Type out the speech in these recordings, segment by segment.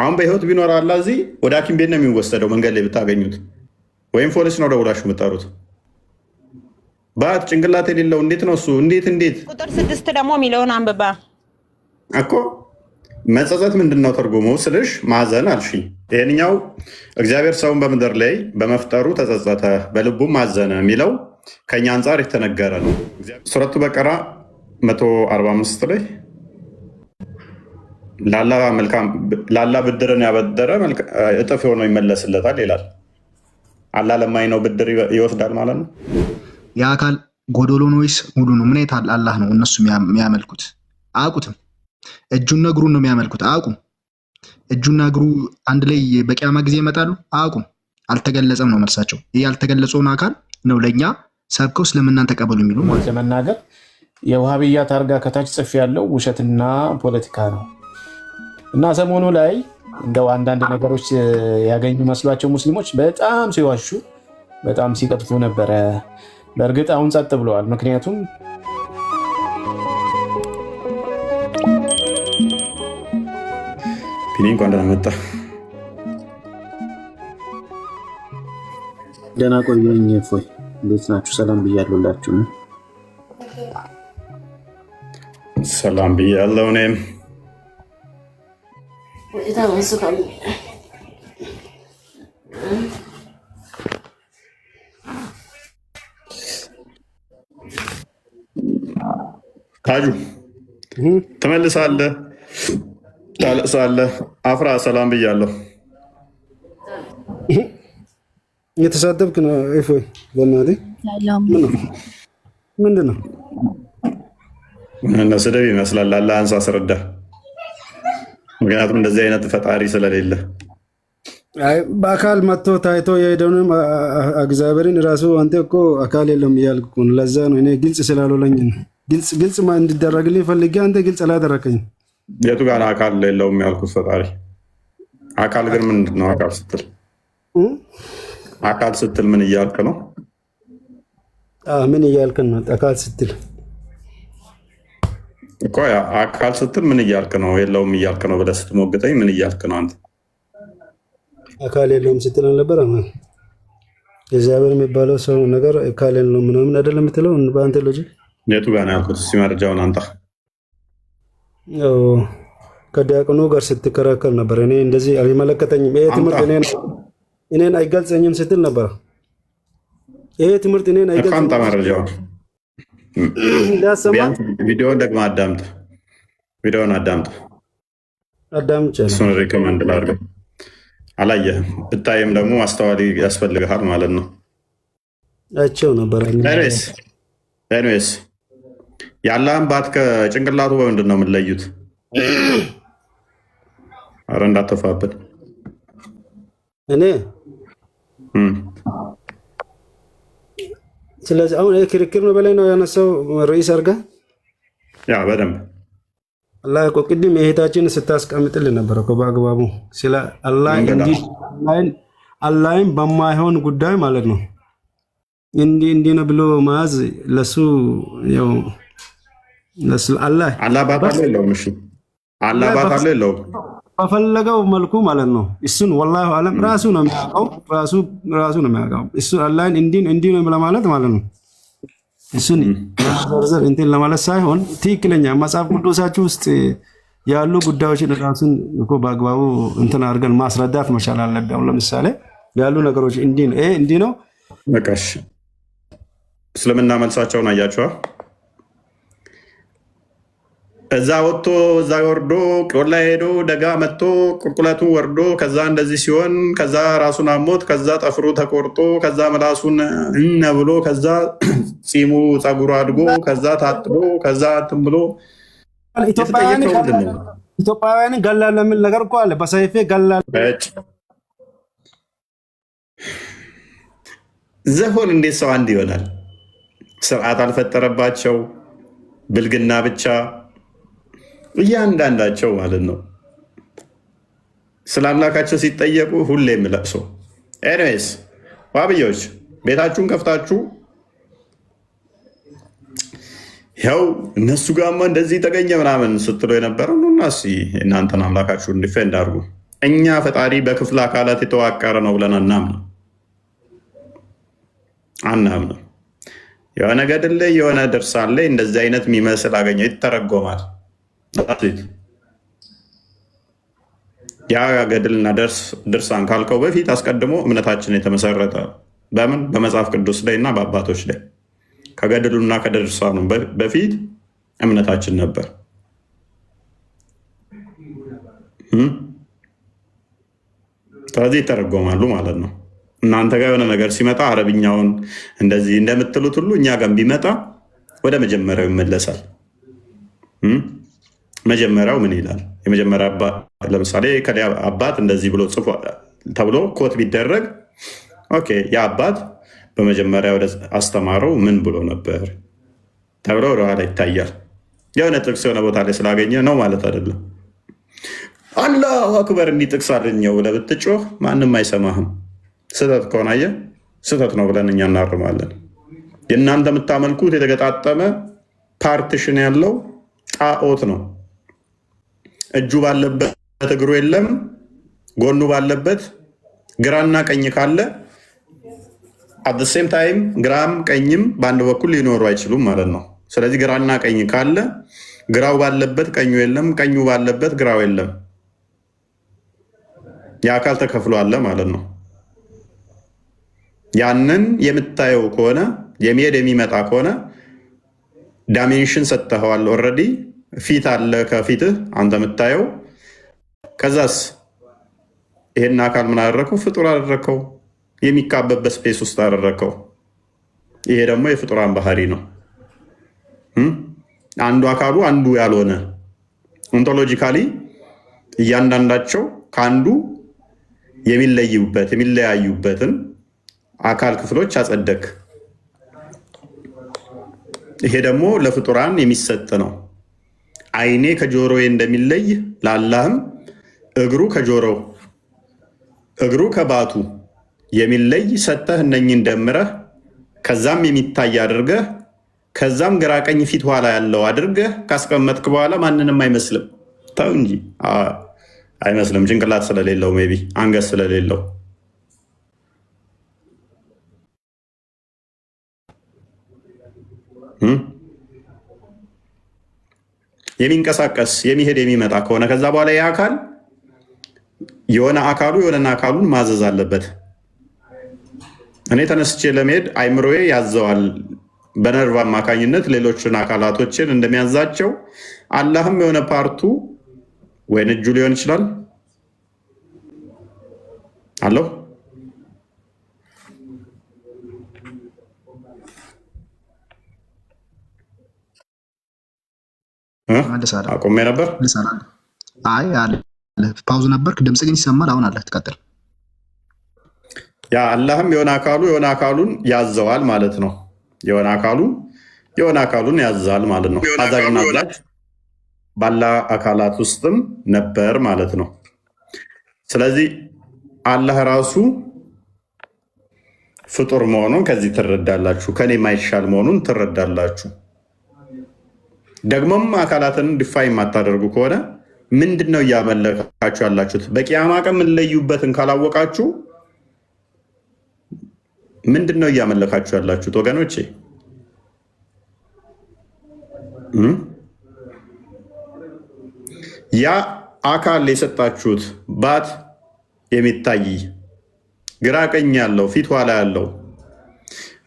አሁን በህይወት ቢኖር አላ እዚህ ወደ ሐኪም ቤት ነው የሚወሰደው። መንገድ ላይ ብታገኙት ወይም ፖሊስ ነው ደውላችሁ የምጠሩት። ባት ጭንቅላት የሌለው እንዴት ነው እሱ? እንዴት ቁጥር 6 ደግሞ የሚለውን አንብባ እኮ መጸጸት ምንድን ነው ትርጉሙ ስልሽ ማዘን አልሽ። ይህንኛው እግዚአብሔር ሰውን በምድር ላይ በመፍጠሩ ተጸጸተ በልቡም ማዘነ የሚለው ከኛ አንጻር የተነገረ ነው። ሱረቱ በቀራ 145 ላይ ላላ ብድርን ያበደረ እጥፍ ሆኖ ይመለስለታል ይላል። አላ ለማይነው ብድር ይወስዳል ማለት ነው። የአካል ጎዶሎ ነው ወይስ ሙሉ ነው? ምን አይነት አላህ ነው እነሱ የሚያመልኩት? አያውቁትም። እጁና እግሩን ነው የሚያመልኩት። አያውቁም። እጁና እግሩ አንድ ላይ በቂያማ ጊዜ ይመጣሉ። አያውቁም። አልተገለጸም ነው መልሳቸው። ይህ ያልተገለጸውን አካል ነው ለእኛ ሰብከው እስልምናን ተቀበሉ የሚሉ ማለት ለመናገር የውሃብያ ታርጋ ከታች ጽፍ ያለው ውሸትና ፖለቲካ ነው እና ሰሞኑ ላይ እንደው አንዳንድ ነገሮች ያገኙ መስሏቸው ሙስሊሞች በጣም ሲዋሹ በጣም ሲቀጥፉ ነበረ። በእርግጥ አሁን ጸጥ ብለዋል። ምክንያቱም ፒኒ እንኳን ደህና መጣ። ደህና ቆየኝ። ፎይ እንዴት ናችሁ? ሰላም ብያለሁላችሁ። ሰላም ብያለሁ እኔም ታጁ ትመልሳለህ፣ ታለቅሳለህ። አፍራ ሰላም ብያለሁ። እየተሳደብክ ነው እፎይ። በእናትህ ምንድን ነው እነ ስድብ ይመስላል። አላህ አንሳ አስረዳ። ምክንያቱም እንደዚህ አይነት ፈጣሪ ስለሌለ በአካል መጥቶ ታይቶ የሄደውንም እግዚአብሔርን ራሱ አንተ እኮ አካል የለም እያልክ እኮ ነው። ለዛ ነው እኔ ግልጽ ስላልሆነኝ ግልጽ እንዲደረግልኝ ፈልጌ አንተ ግልጽ አላደረከኝ። የቱ ጋር አካል የለውም ያልኩት ፈጣሪ? አካል ግን ምንድን ነው? አካል ስትል ምን እያልክ ነው? ምን እያልክ ነው? አካል ስትል እኮ አካል ስትል ምን እያልክ ነው? የለውም እያልክ ነው ብለህ ስትሞግጠኝ ምን እያልክ ነው አንተ? አካል የለውም ስትል አልነበረ? እግዚአብሔር የሚባለው ሰው ነገር አካል የለውም ምናምን አይደለም የምትለው በአንተ ሎጂክ። የቱ ጋር ነው ያልኩት? እስኪ መረጃውን አንጣ። ከዲያቆኑ ጋር ስትከራከር ነበር። እኔ እንደዚህ አይመለከተኝም፣ ይሄ ትምህርት እኔን አይገልጸኝም ስትል ነበር። ይሄ ትምህርት እኔን አይገልጸኝም። አንጣ መረጃውን። ቪዲዮውን ደግሞ አዳምጥ። ቪዲዮውን አዳምጥ። እሱን ሪኮመንድ ላድርገው። አላየህም፣ ብታይም ደግሞ ማስተዋል ያስፈልግሃል ማለት ነው። አይቼው ነበር። ኤኒዌይስ የአላህን ባት ከጭንቅላቱ በምንድን ነው የምንለዩት? አረ እንዳትተፋበት። እኔ ስለዚህ አሁን ክርክር ነው በላይ ነው ያነሳው ርዕስ አድርገህ ያ በደንብ አላህ እኮ ቅድም የእህታችን ስታስቀምጥልን ነበር እኮ በአግባቡ ስለ አላህን በማይሆን ጉዳይ ማለት ነው እንዲህ ነው ብሎ መያዝ ለሱ ያው አላህ ባት አለ የለውም? እሺ አላህ ባት አለ የለውም? በፈለገው መልኩ ማለት ነው። እሱን ወላሂ አለም ራሱ ነው የሚያውቀው። ራሱ ነው የሚያውቀው። እሱ አላህን እንዲህ ነው ለማለት ማለት ነው። እሱን ዘርዘር እንትን ለማለት ሳይሆን ትክክለኛ መጽሐፍ ቅዱሳችሁ ውስጥ ያሉ ጉዳዮችን ራሱን እኮ በአግባቡ እንትን አድርገን ማስረዳት መቻል አለብን። ለምሳሌ ያሉ ነገሮች እንዲህ ነው በቃሽ። እስልምና መልሳቸውን አያቸዋ። እዛ ወጥቶ እዛ ወርዶ ቆላ ሄዶ ደጋ መጥቶ ቁልቁለቱ ወርዶ ከዛ እንደዚህ ሲሆን ከዛ ራሱን አሞት ከዛ ጠፍሩ ተቆርጦ ከዛ ምላሱን እነ ብሎ ከዛ ፂሙ ፀጉሩ አድጎ ከዛ ታጥቦ ከዛ እንትን ብሎ ኢትዮጵያውያን ገላል የሚል ነገር እኮ አለ። በሰይፌ ገላል ዘሆን እንዴት ሰው አንድ ይሆናል? ስርዓት አልፈጠረባቸው፣ ብልግና ብቻ እያንዳንዳቸው ማለት ነው። ስለ አምላካቸው ሲጠየቁ ሁሌም ለቅሶ። ኤኒዌይስ ዋብዮች ቤታችሁን ከፍታችሁ ያው እነሱ ጋማ እንደዚህ ተገኘ ምናምን ስትሎ የነበረው እና እናንተን አምላካችሁን ዲፌንድ አድርጉ። እኛ ፈጣሪ በክፍለ አካላት የተዋቀረ ነው ብለን አናምንም። የሆነ ገድል ላይ የሆነ ድርሳን ላይ እንደዚህ አይነት የሚመስል አገኘው ይተረጎማል። ያ ገድልና ድርሳን ካልከው በፊት አስቀድሞ እምነታችን የተመሰረተ በምን በመጽሐፍ ቅዱስ ላይ እና በአባቶች ላይ ከገድሉና ከድርሳኑ በፊት እምነታችን ነበር። ስለዚህ ይተረጎማሉ ማለት ነው። እናንተ ጋር የሆነ ነገር ሲመጣ አረብኛውን እንደዚህ እንደምትሉት ሁሉ እኛ ጋር ቢመጣ ወደ መጀመሪያው ይመለሳል። መጀመሪያው ምን ይላል? የመጀመሪያ ለምሳሌ አባት እንደዚህ ብሎ ጽፎ ተብሎ ኮት ቢደረግ ኦኬ፣ ያ አባት በመጀመሪያ ወደ አስተማረው ምን ብሎ ነበር ተብሎ ወደኋላ ይታያል። የሆነ ጥቅስ የሆነ ቦታ ላይ ስላገኘ ነው ማለት አይደለም። አላሁ አክበር እንዲህ ጥቅስ አገኘው ብለህ ብትጮህ ማንም አይሰማህም። ስህተት ከሆነ አየህ ስህተት ነው ብለን እኛ እናርማለን። የእናንተ የምታመልኩት የተገጣጠመ ፓርቲሽን ያለው ጣዖት ነው። እጁ ባለበት እግሩ የለም፣ ጎኑ ባለበት ግራና ቀኝ ካለ አትሴም ታይም ግራም ቀኝም በአንድ በኩል ሊኖሩ አይችሉም ማለት ነው። ስለዚህ ግራና ቀኝ ካለ ግራው ባለበት ቀኙ የለም፣ ቀኙ ባለበት ግራው የለም። የአካል ተከፍሎ አለ ማለት ነው። ያንን የምታየው ከሆነ የሚሄድ የሚመጣ ከሆነ ዳይሜንሽን ሰጥተኸዋል። ኦልሬዲ ፊት አለ ከፊትህ አንተ የምታየው። ከዛስ ይሄን አካል ምን አደረከው? ፍጡር አደረከው። የሚካበበት ስፔስ ውስጥ አደረከው። ይሄ ደግሞ የፍጡራን ባህሪ ነው። አንዱ አካሉ አንዱ ያልሆነ ኦንቶሎጂካሊ እያንዳንዳቸው ከአንዱ የሚለያዩበትን አካል ክፍሎች አጸደቅ። ይሄ ደግሞ ለፍጡራን የሚሰጥ ነው። አይኔ ከጆሮዬ እንደሚለይ ለአላህም እግሩ ከጆሮው እግሩ ከባቱ የሚለይ ሰተህ እነኝን ደምረህ ከዛም የሚታይ አድርገህ ከዛም ግራ ቀኝ ፊት ኋላ ያለው አድርገህ ካስቀመጥክ በኋላ ማንንም አይመስልም። ተው እንጂ አይመስልም። ጭንቅላት ስለሌለው ሜይ ቢ አንገት ስለሌለው የሚንቀሳቀስ የሚሄድ የሚመጣ ከሆነ ከዛ በኋላ ያ አካል የሆነ አካሉን ማዘዝ አለበት። እኔ ተነስቼ ለመሄድ አይምሮዬ ያዘዋል በነርቭ አማካኝነት ሌሎችን አካላቶችን እንደሚያዛቸው አላህም የሆነ ፓርቱ ወይን እጁ ሊሆን ይችላል አለው አቁሜ ነበር። አይ አለ ፓውዝ ነበርክ። ድምፅ ግን ይሰማል። አሁን አለ ትቀጥል። ያ አላህም የሆነ አካሉን ያዘዋል ማለት ነው። የሆነ አካሉን ያዛል ማለት ነው። አዛዥና አዛዥ ባላ አካላት ውስጥም ነበር ማለት ነው። ስለዚህ አላህ ራሱ ፍጡር መሆኑን ከዚህ ትረዳላችሁ። ከኔ የማይሻል መሆኑን ትረዳላችሁ። ደግሞም አካላትን ዲፋይ የማታደርጉ ከሆነ ምንድን ነው እያመለካችሁ ያላችሁት? በቂያማ ቀን የምንለዩበትን ካላወቃችሁ ምንድን ነው እያመለካችሁ ያላችሁት ወገኖቼ? ያ አካል የሰጣችሁት ባት የሚታይ ግራ ቀኝ ያለው ፊት ኋላ ያለው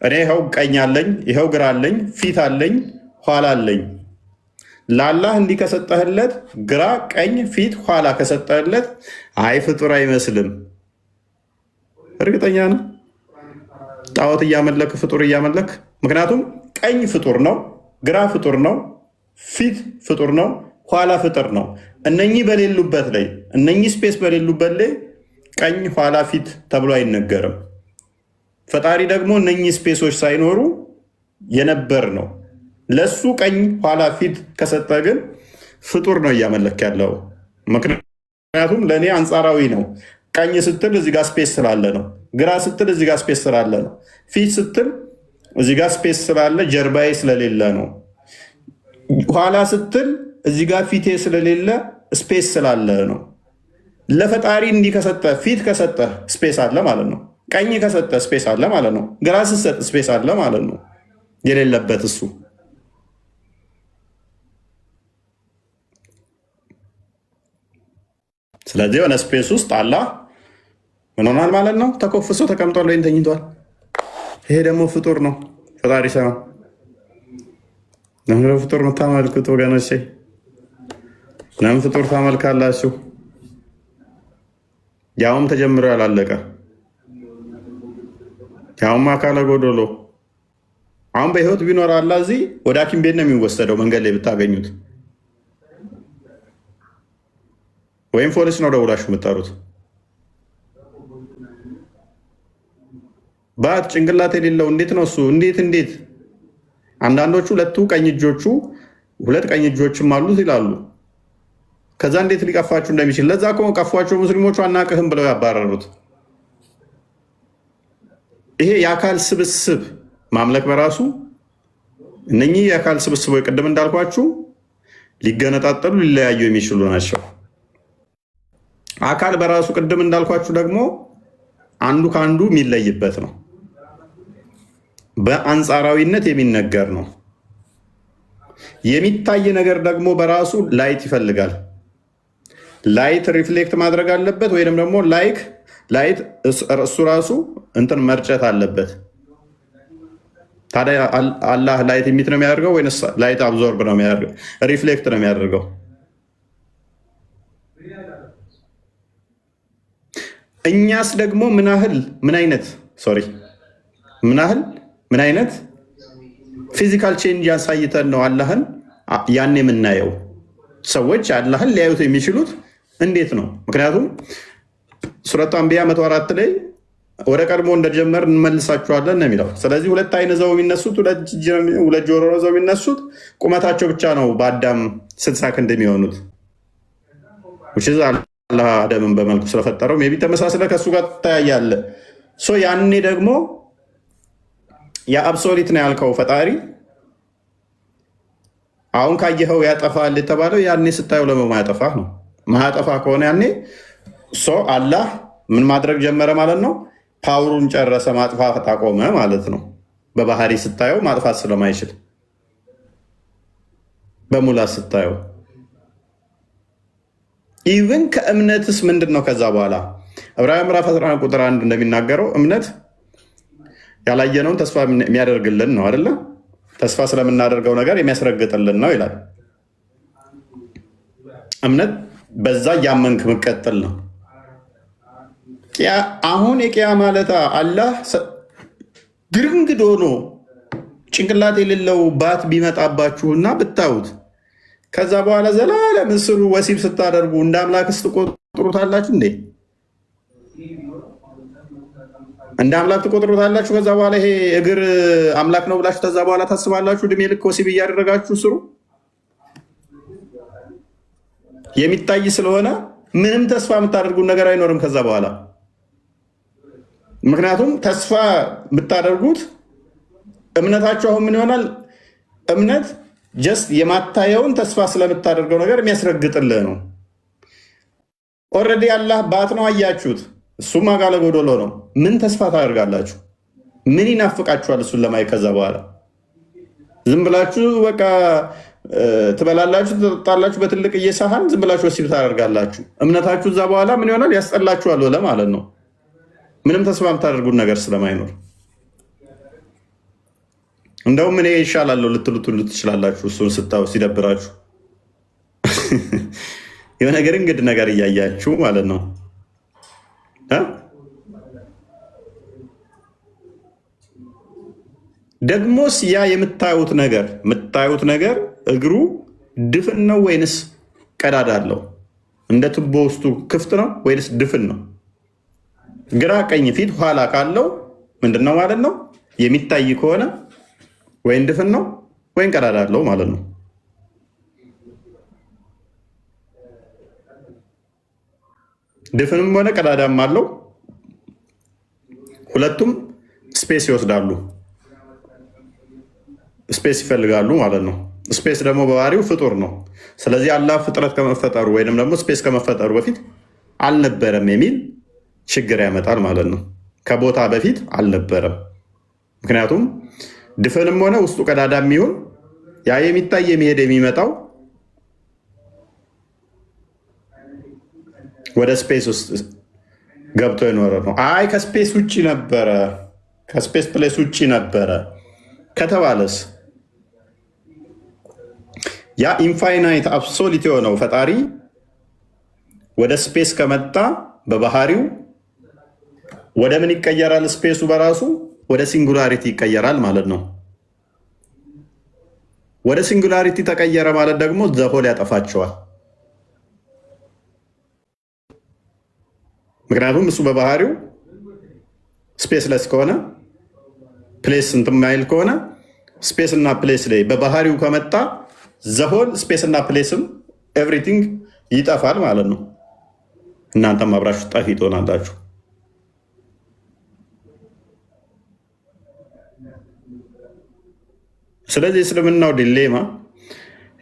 እኔ ይኸው ቀኝ አለኝ፣ ይኸው ግራ አለኝ፣ ፊት አለኝ፣ ኋላ አለኝ። ለአላህ እንዲህ ከሰጠህለት ግራ ቀኝ ፊት ኋላ ከሰጠህለት አይ ፍጡር አይመስልም። እርግጠኛ ነው ጣዖት እያመለክ ፍጡር እያመለክ። ምክንያቱም ቀኝ ፍጡር ነው፣ ግራ ፍጡር ነው፣ ፊት ፍጡር ነው፣ ኋላ ፍጡር ነው። እነኚህ በሌሉበት ላይ እነኚህ ስፔስ በሌሉበት ላይ ቀኝ ኋላ ፊት ተብሎ አይነገርም። ፈጣሪ ደግሞ እነኚህ ስፔሶች ሳይኖሩ የነበር ነው። ለሱ ቀኝ ኋላ ፊት ከሰጠ ግን ፍጡር ነው እያመለክ ያለው። ምክንያቱም ለእኔ አንጻራዊ ነው። ቀኝ ስትል እዚህ ጋር ስፔስ ስላለ ነው። ግራ ስትል እዚህ ጋር ስፔስ ስላለ ነው። ፊት ስትል እዚህ ጋር ስፔስ ስላለ ጀርባዬ ስለሌለ ነው። ኋላ ስትል እዚህ ጋር ፊቴ ስለሌለ ስፔስ ስላለ ነው። ለፈጣሪ እንዲህ ከሰጠ ፊት ከሰጠ ስፔስ አለ ማለት ነው። ቀኝ ከሰጠ ስፔስ አለ ማለት ነው። ግራ ስትሰጥ ስፔስ አለ ማለት ነው። የሌለበት እሱ ስለዚህ የሆነ ስፔስ ውስጥ አላህ ምን ሆኗል ማለት ነው? ተኮፍሶ ተቀምጧል ወይም ተኝቷል። ይሄ ደግሞ ፍጡር ነው፣ ፈጣሪ ሳይሆን። ለምን ፍጡር የምታመልኩት ወገኖቼ? ለምን ፍጡር ታመልካላችሁ? ያውም ተጀምሮ ያላለቀ፣ ያውም አካለ ጎዶሎ። አሁን በህይወት ቢኖር አላህ እዚህ ወደ ሐኪም ቤት ነው የሚወሰደው መንገድ ላይ ብታገኙት፣ ወይም ፖሊስ ነው ደውላችሁ የምጠሩት። ባት ጭንቅላት የሌለው እንዴት ነው እሱ? እንዴት አንዳንዶቹ ሁለት ቀኝ እጆችም አሉት ይላሉ። ከዛ እንዴት ሊቀፋችሁ እንደሚችል ለዛ እኮ ቀፏቸው ሙስሊሞቹ አናቅህም ብለው ያባረሩት። ይሄ የአካል ስብስብ ማምለክ በራሱ እነኚህ የአካል ስብስቦች ቅድም እንዳልኳችሁ ሊገነጣጠሉ ሊለያዩ የሚችሉ ናቸው። አካል በራሱ ቅድም እንዳልኳችሁ ደግሞ አንዱ ከአንዱ የሚለይበት ነው። በአንጻራዊነት የሚነገር ነው። የሚታይ ነገር ደግሞ በራሱ ላይት ይፈልጋል። ላይት ሪፍሌክት ማድረግ አለበት፣ ወይም ደግሞ ላይት እሱ ራሱ እንትን መርጨት አለበት። ታዲያ አላህ ላይት የሚት ነው የሚያደርገው ወይስ ላይት አብዞርብ ነው የሚያደርገው? ሪፍሌክት ነው የሚያደርገው። እኛስ ደግሞ ምን አይነት ፊዚካል ቼንጅ ያሳይተን ነው አላህን ያን የምናየው? ሰዎች አላህን ሊያዩት የሚችሉት እንዴት ነው? ምክንያቱም ሱረቱ አንቢያ 104 ላይ ወደ ቀድሞ እንደጀመር እንመልሳችኋለን ነው የሚለው። ስለዚህ ሁለት አይን ዘው የሚነሱት ሁለት ጆሮ ዘው የሚነሱት ቁመታቸው ብቻ ነው በአዳም 60 ክንድ የሚሆኑት። አላህ አደምን በመልኩ ስለፈጠረው ሜይ ቢ ተመሳስለ ከእሱ ጋር ትታያያለ። ያኔ ደግሞ የአብሶሊት ነው ያልከው ፈጣሪ አሁን ካየኸው ያጠፋል የተባለው ያኔ ስታየው ለማያጠፋ ነው። ማያጠፋ ከሆነ ያኔ አላህ ምን ማድረግ ጀመረ ማለት ነው? ፓወሩን ጨረሰ፣ ማጥፋት አቆመ ማለት ነው። በባህሪ ስታየው ማጥፋት ስለማይችል በሙላት ስታየው ኢቭን ከእምነትስ ምንድን ነው? ከዛ በኋላ ዕብራውያን ምዕራፍ 11 ቁጥር 1 እንደሚናገረው እምነት ያላየነውን ተስፋ የሚያደርግልን ነው አይደለ? ተስፋ ስለምናደርገው ነገር የሚያስረግጥልን ነው ይላል። እምነት በዛ እያመንክ ምቀጥል ነው። አሁን የቂያ ማለታ አላህ ግርንግድ ሆኖ ጭንቅላት የሌለው ባት ቢመጣባችሁና ብታዩት ከዛ በኋላ ዘላለም ምስሉ ወሲብ ስታደርጉ እንደ አምላክስ ትቆጥሩታላችሁ እንዴ? እንደ አምላክ ትቆጥሩታላችሁ? ከዛ በኋላ ይሄ እግር አምላክ ነው ብላችሁ ከዛ በኋላ ታስባላችሁ? እድሜ ልክ ወሲብ እያደረጋችሁ ስሩ። የሚታይ ስለሆነ ምንም ተስፋ የምታደርጉት ነገር አይኖርም ከዛ በኋላ። ምክንያቱም ተስፋ የምታደርጉት እምነታችሁ አሁን ምን ይሆናል? እምነት ጀስት የማታየውን ተስፋ ስለምታደርገው ነገር የሚያስረግጥልህ ነው። ኦልሬዲ አላህ ባት ነው አያችሁት። እሱም አካለ ጎዶሎ ነው። ምን ተስፋ ታደርጋላችሁ? ምን ይናፍቃችኋል እሱን ለማየት? ከዛ በኋላ ዝም ብላችሁ በቃ ትበላላችሁ፣ ትጠጣላችሁ በትልቅ እየሳህን ዝም ብላችሁ ወሲብ ታደርጋላችሁ። እምነታችሁ እዛ በኋላ ምን ይሆናል? ያስጠላችኋል ወለ ማለት ነው። ምንም ተስፋ የምታደርጉት ነገር ስለማይኖር እንደውም እኔ ይሻላለሁ ልትሉት ትችላላችሁ። እሱን ስታው ሲደብራችሁ የሆነ ነገር እንግዲህ ነገር እያያችሁ ማለት ነው። ደግሞስ ያ የምታዩት ነገር እግሩ ድፍን ነው ወይንስ ቀዳዳ አለው? እንደ ቱቦ ውስጡ ክፍት ነው ወይንስ ድፍን ነው? ግራ ቀኝ ፊት ኋላ ካለው ምንድነው ማለት ነው? የሚታይ ከሆነ ወይን ድፍን ነው ወይን ቀዳዳ አለው ማለት ነው። ድፍንም ሆነ ቀዳዳም አለው። ሁለቱም ስፔስ ይወስዳሉ፣ ስፔስ ይፈልጋሉ ማለት ነው። ስፔስ ደግሞ በባህሪው ፍጡር ነው። ስለዚህ አላህ ፍጥረት ከመፈጠሩ ወይም ደግሞ ስፔስ ከመፈጠሩ በፊት አልነበረም የሚል ችግር ያመጣል ማለት ነው። ከቦታ በፊት አልነበረም። ምክንያቱም ድፍንም ሆነ ውስጡ ቀዳዳ የሚሆን ያ የሚታይ የሚሄድ የሚመጣው ወደ ስፔስ ውስጥ ገብቶ የኖረ ነው። አይ ከስፔስ ውጭ ነበረ፣ ከስፔስ ፕሌስ ውጭ ነበረ ከተባለስ ያ ኢንፋይናይት አብሶሊት የሆነው ፈጣሪ ወደ ስፔስ ከመጣ በባህሪው ወደ ምን ይቀየራል? ስፔሱ በራሱ ወደ ሲንጉላሪቲ ይቀየራል ማለት ነው። ወደ ሲንጉላሪቲ ተቀየረ ማለት ደግሞ ዘሆል ያጠፋቸዋል። ምክንያቱም እሱ በባህሪው ስፔስለስ ከሆነ ፕሌስ እንትን ማይል ከሆነ ስፔስ እና ፕሌስ ላይ በባህሪው ከመጣ ዘሆል ስፔስ እና ፕሌስም ኤቭሪቲንግ ይጠፋል ማለት ነው። እናንተም አብራችሁ ጠፊ ትሆናላችሁ። ስለዚህ የእስልምናው ዲሌማ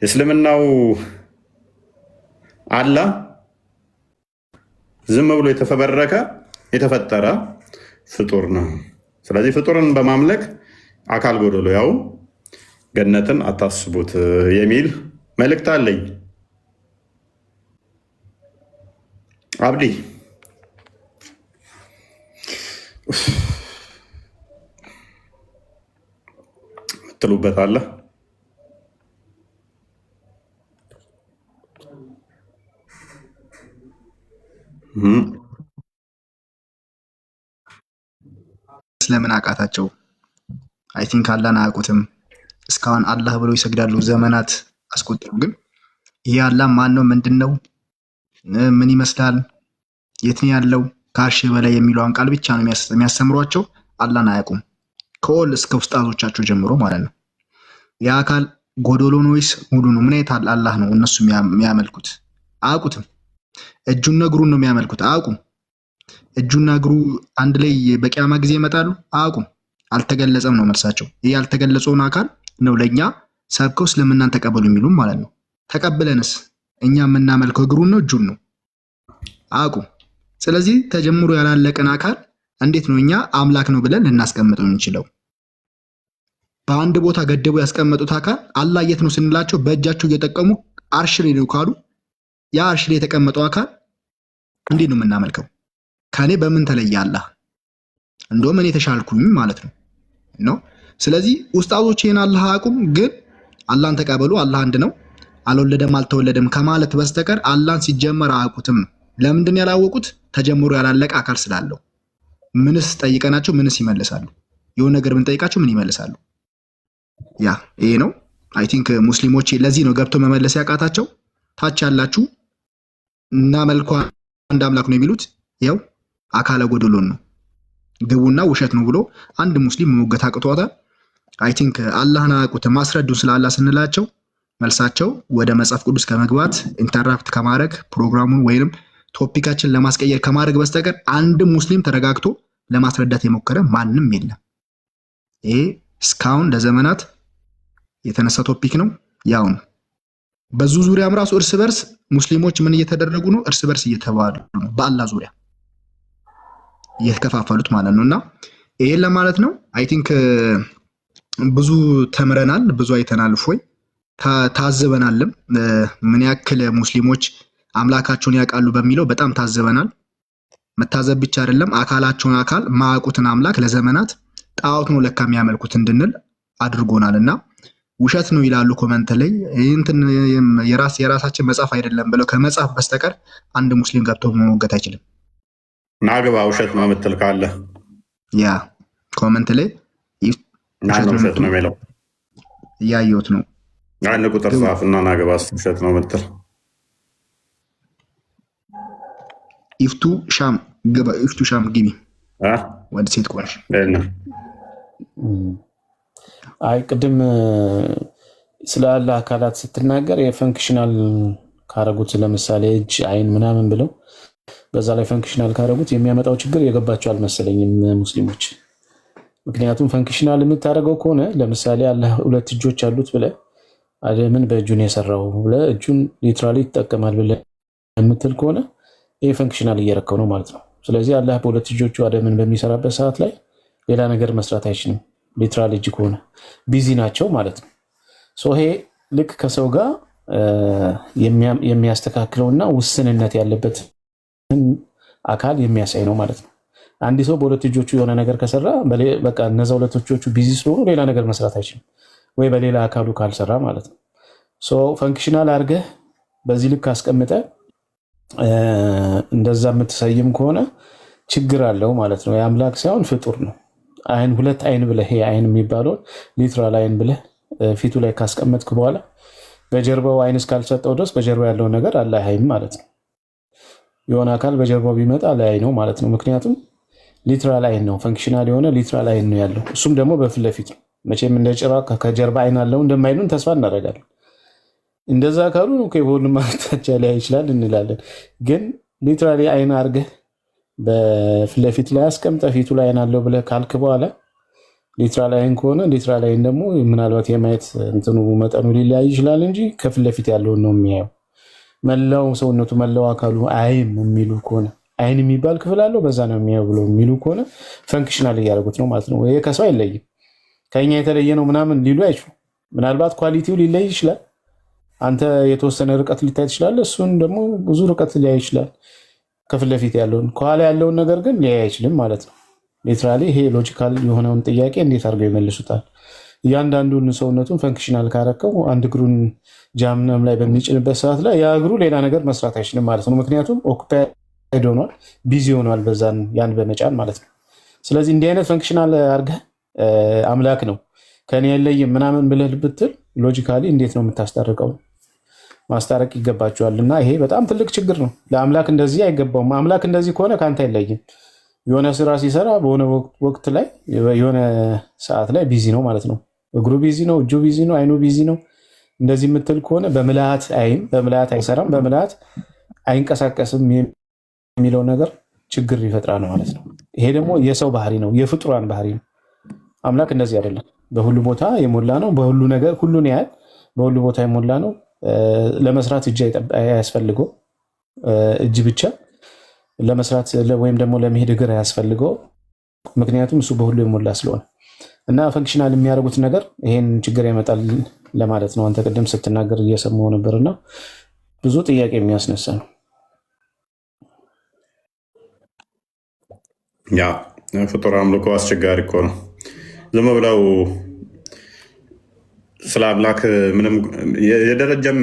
የእስልምናው አላህ ዝም ብሎ የተፈበረከ የተፈጠረ ፍጡር ነው። ስለዚህ ፍጡርን በማምለክ አካል ጎደሎ ያው ገነትን አታስቡት የሚል መልእክት አለኝ። አብዲ ምትሉበት አለ? ስለምን አቃታቸው? አይ ቲንክ አላህን አያውቁትም። እስካሁን አላህ ብለው ይሰግዳሉ፣ ዘመናት አስቆጥሩ። ግን ይሄ አላህ ማን ነው? ምንድን ነው? ምን ይመስላል? የት ነው ያለው? ከአርሽ በላይ የሚለውን ቃል ብቻ ነው የሚያስተምሯቸው። አላህን አያውቁም፣ ከኦል እስከ ውስጣቶቻቸው ጀምሮ ማለት ነው። የአካል ጎዶሎ ነው ወይስ ሙሉ ነው? ምን አይነት አላህ ነው እነሱ የሚያመልኩት? አያውቁትም። እጁና እግሩን ነው የሚያመልኩት። አያውቁም። እጁና እግሩ አንድ ላይ በቂያማ ጊዜ ይመጣሉ። አያውቁም። አልተገለጸም ነው መልሳቸው። ይህ ያልተገለጸውን አካል ነው ለእኛ ሰብከው እስልምናን ተቀበሉ የሚሉም ማለት ነው። ተቀብለንስ እኛ የምናመልከው እግሩን ነው እጁን ነው? አያውቁም። ስለዚህ ተጀምሮ ያላለቀን አካል እንዴት ነው እኛ አምላክ ነው ብለን ልናስቀምጠው የምንችለው? በአንድ ቦታ ገደቡ ያስቀመጡት አካል አላህ የት ነው ስንላቸው በእጃቸው እየጠቀሙ አርሽ ላይ ነው ካሉ ያ አርሽ ላይ የተቀመጠው አካል እንዴት ነው የምናመልከው? ከኔ በምን ተለየ አላህ? እንደውም እኔ ተሻልኩኝ ማለት ነው። ስለዚህ ኡስታዞች ይሄን አላህ አያውቁም፣ ግን አላህን ተቀበሉ፣ አላህ አንድ ነው፣ አልወለደም አልተወለደም ከማለት በስተቀር አላህን ሲጀመር አያውቁትም። ለምንድን ያላወቁት? ተጀምሮ ያላለቀ አካል ስላለው። ምንስ ጠይቀናቸው ምንስ ይመልሳሉ? የሆነ ነገር ብንጠይቃቸው ምን ይመልሳሉ? ያ ይሄ ነው። አይ ቲንክ ሙስሊሞች ለዚህ ነው ገብቶ መመለስ ያቃታቸው። ታች ያላችሁ እና መልኳ አንድ አምላክ ነው የሚሉት ያው አካለ ጎደሎን ነው ግቡና ውሸት ነው ብሎ አንድ ሙስሊም መሞገት አቅቷታል። አይ ቲንክ አላህን አያውቁትም ማስረዱን ስለ አላህ ስንላቸው መልሳቸው ወደ መጽሐፍ ቅዱስ ከመግባት ኢንተራክት ከማድረግ ፕሮግራሙን ወይንም ቶፒካችን ለማስቀየር ከማድረግ በስተቀር አንድ ሙስሊም ተረጋግቶ ለማስረዳት የሞከረ ማንም የለም። ይሄ እስካሁን ለዘመናት የተነሳ ቶፒክ ነው። ያው ነው። በዙ ዙሪያም ራሱ እርስ በርስ ሙስሊሞች ምን እየተደረጉ ነው? እርስ በርስ እየተባሉ ነው። በአላህ ዙሪያ እየተከፋፈሉት ማለት ነውና ይሄን ለማለት ነው። አይ ቲንክ ብዙ ተምረናል፣ ብዙ አይተናል፣ ፎይ ታዘበናልም። ምን ያክል ሙስሊሞች አምላካቸውን ያውቃሉ በሚለው በጣም ታዘበናል። መታዘብ ብቻ አይደለም፣ አካላቸውን አካል ማያውቁትን አምላክ ለዘመናት ጣዖት ነው ለካ የሚያመልኩት እንድንል አድርጎናልና ውሸት ነው ይላሉ ኮመንት ላይ። እንትን የራሳችን መጽሐፍ አይደለም ብለው ከመጽሐፍ በስተቀር አንድ ሙስሊም ገብቶ መሞገት አይችልም። ናግባ ውሸት ነው የምትል ካለ ያ ኮመንት ላይ ውሸት ነው የሚለው እያየሁት ነው። አንድ ቁጥር ጻፍ እና ናግባ ውሸት ነው የምትል ኢፍቱ ሻም ግባ። ኢፍቱ ሻም ግቢ ወደ ሴት ቆሽ አይ ቅድም ስለ አላህ አካላት ስትናገር የፈንክሽናል ካረጉት ለምሳሌ እጅ፣ አይን ምናምን ብለው በዛ ላይ ፈንክሽናል ካረጉት የሚያመጣው ችግር የገባቸው አልመሰለኝም ሙስሊሞች። ምክንያቱም ፈንክሽናል የምታደርገው ከሆነ ለምሳሌ አላህ ሁለት እጆች አሉት ብለህ አደምን በእጁን የሰራው ብለህ እጁን ሊትራሊ ይጠቀማል ብለህ የምትል ከሆነ ይህ ፈንክሽናል እየረከው ነው ማለት ነው። ስለዚህ አላህ በሁለት እጆቹ አደምን በሚሰራበት ሰዓት ላይ ሌላ ነገር መስራት አይችልም። ሊትራል እጅ ከሆነ ቢዚ ናቸው ማለት ነው። ይሄ ልክ ከሰው ጋር የሚያስተካክለውና ውስንነት ያለበት አካል የሚያሳይ ነው ማለት ነው። አንድ ሰው በሁለት እጆቹ የሆነ ነገር ከሰራ በቃ እነዛ ሁለት እጆቹ ቢዚ ስለሆኑ ሌላ ነገር መስራት አይችልም፣ ወይ በሌላ አካሉ ካልሰራ ማለት ነው። ፈንክሽናል አድርገህ በዚህ ልክ አስቀምጠ እንደዛ የምትሰይም ከሆነ ችግር አለው ማለት ነው። የአምላክ ሳይሆን ፍጡር ነው። አይን ሁለት አይን ብለህ ይሄ አይን የሚባለውን ሊትራል አይን ብለህ ፊቱ ላይ ካስቀመጥክ በኋላ በጀርባው አይን እስካልሰጠው ድረስ በጀርባው ያለውን ነገር አላህ አይም ማለት ነው። የሆነ አካል በጀርባው ቢመጣ ላይ ነው ማለት ነው። ምክንያቱም ሊትራል አይን ነው፣ ፈንክሽናል የሆነ ሊትራል አይን ነው ያለው። እሱም ደግሞ በፊት ለፊት ነው። መቼም እንደ ጭራ ከጀርባ አይን አለው እንደማይሉን ተስፋ እናደርጋለን። እንደዛ ካሉ በሁሉም አቅጣጫ ላይ ይችላል እንላለን። ግን ሊትራሊ አይን አድርገህ በፊት ለፊት ላይ አስቀምጠህ ፊቱ ላይ አይን አለው ብለህ ካልክ በኋላ ሊትራል አይን ከሆነ ሊትራል አይን ደግሞ ምናልባት የማየት እንትኑ መጠኑ ሊለያይ ይችላል እንጂ ከፊት ለፊት ያለውን ነው የሚያየው። መላው ሰውነቱ መላው አካሉ አይም የሚሉ ከሆነ አይን የሚባል ክፍል አለው በዛ ነው የሚያየው ብሎ የሚሉ ከሆነ ፈንክሽናል እያደረጉት ነው ማለት ነው። ይሄ ከሰው አይለይም፣ ከኛ የተለየ ነው ምናምን ሊሉ አይችሉም። ምናልባት ኳሊቲው ሊለይ ይችላል። አንተ የተወሰነ ርቀት ልታይ ትችላለህ፣ እሱን ደግሞ ብዙ ርቀት ሊያይ ይችላል። ከፊት ለፊት ያለውን ከኋላ ያለውን ነገር ግን ሊያይ አይችልም ማለት ነው። ሊትራሊ ይሄ ሎጂካል የሆነውን ጥያቄ እንዴት አድርገው ይመልሱታል? እያንዳንዱን ሰውነቱን ፈንክሽናል ካረከው አንድ እግሩን ጃምናም ላይ በሚጭንበት ሰዓት ላይ ያ እግሩ ሌላ ነገር መስራት አይችልም ማለት ነው። ምክንያቱም ኦኩፓይድ ሆኗል፣ ቢዚ ሆኗል በዛን ያን በመጫን ማለት ነው። ስለዚህ እንዲህ አይነት ፈንክሽናል አድርገህ አምላክ ነው ከኔ የለይም ምናምን ብለህ ብትል ሎጂካሊ እንዴት ነው የምታስታርቀው? ማስታረቅ ይገባቸዋል። እና ይሄ በጣም ትልቅ ችግር ነው። ለአምላክ እንደዚህ አይገባውም። አምላክ እንደዚህ ከሆነ ከአንተ አይለይም። የሆነ ስራ ሲሰራ በሆነ ወቅት ላይ የሆነ ሰዓት ላይ ቢዚ ነው ማለት ነው። እግሩ ቢዚ ነው፣ እጁ ቢዚ ነው፣ አይኑ ቢዚ ነው። እንደዚህ የምትል ከሆነ በምልአት አይም በምልአት አይሰራም፣ በምልአት አይንቀሳቀስም የሚለው ነገር ችግር ይፈጥራል ማለት ነው። ይሄ ደግሞ የሰው ባህሪ ነው፣ የፍጡራን ባህሪ ነው። አምላክ እንደዚህ አይደለም። በሁሉ ቦታ የሞላ ነው። በሁሉ ነገር ሁሉን ያህል በሁሉ ቦታ የሞላ ነው። ለመስራት እጅ አያስፈልገው፣ እጅ ብቻ ለመስራት ወይም ደግሞ ለመሄድ እግር አያስፈልገው። ምክንያቱም እሱ በሁሉ የሞላ ስለሆነ እና ፈንክሽናል የሚያደርጉት ነገር ይሄን ችግር ያመጣል ለማለት ነው። አንተ ቅድም ስትናገር እየሰማሁ ነበርና ብዙ ጥያቄ የሚያስነሳ ነው። ያ ፍጡር አምልኮ አስቸጋሪ እኮ ነው። ዝም ብለው ስለ አምላክ ምንም የደረጀም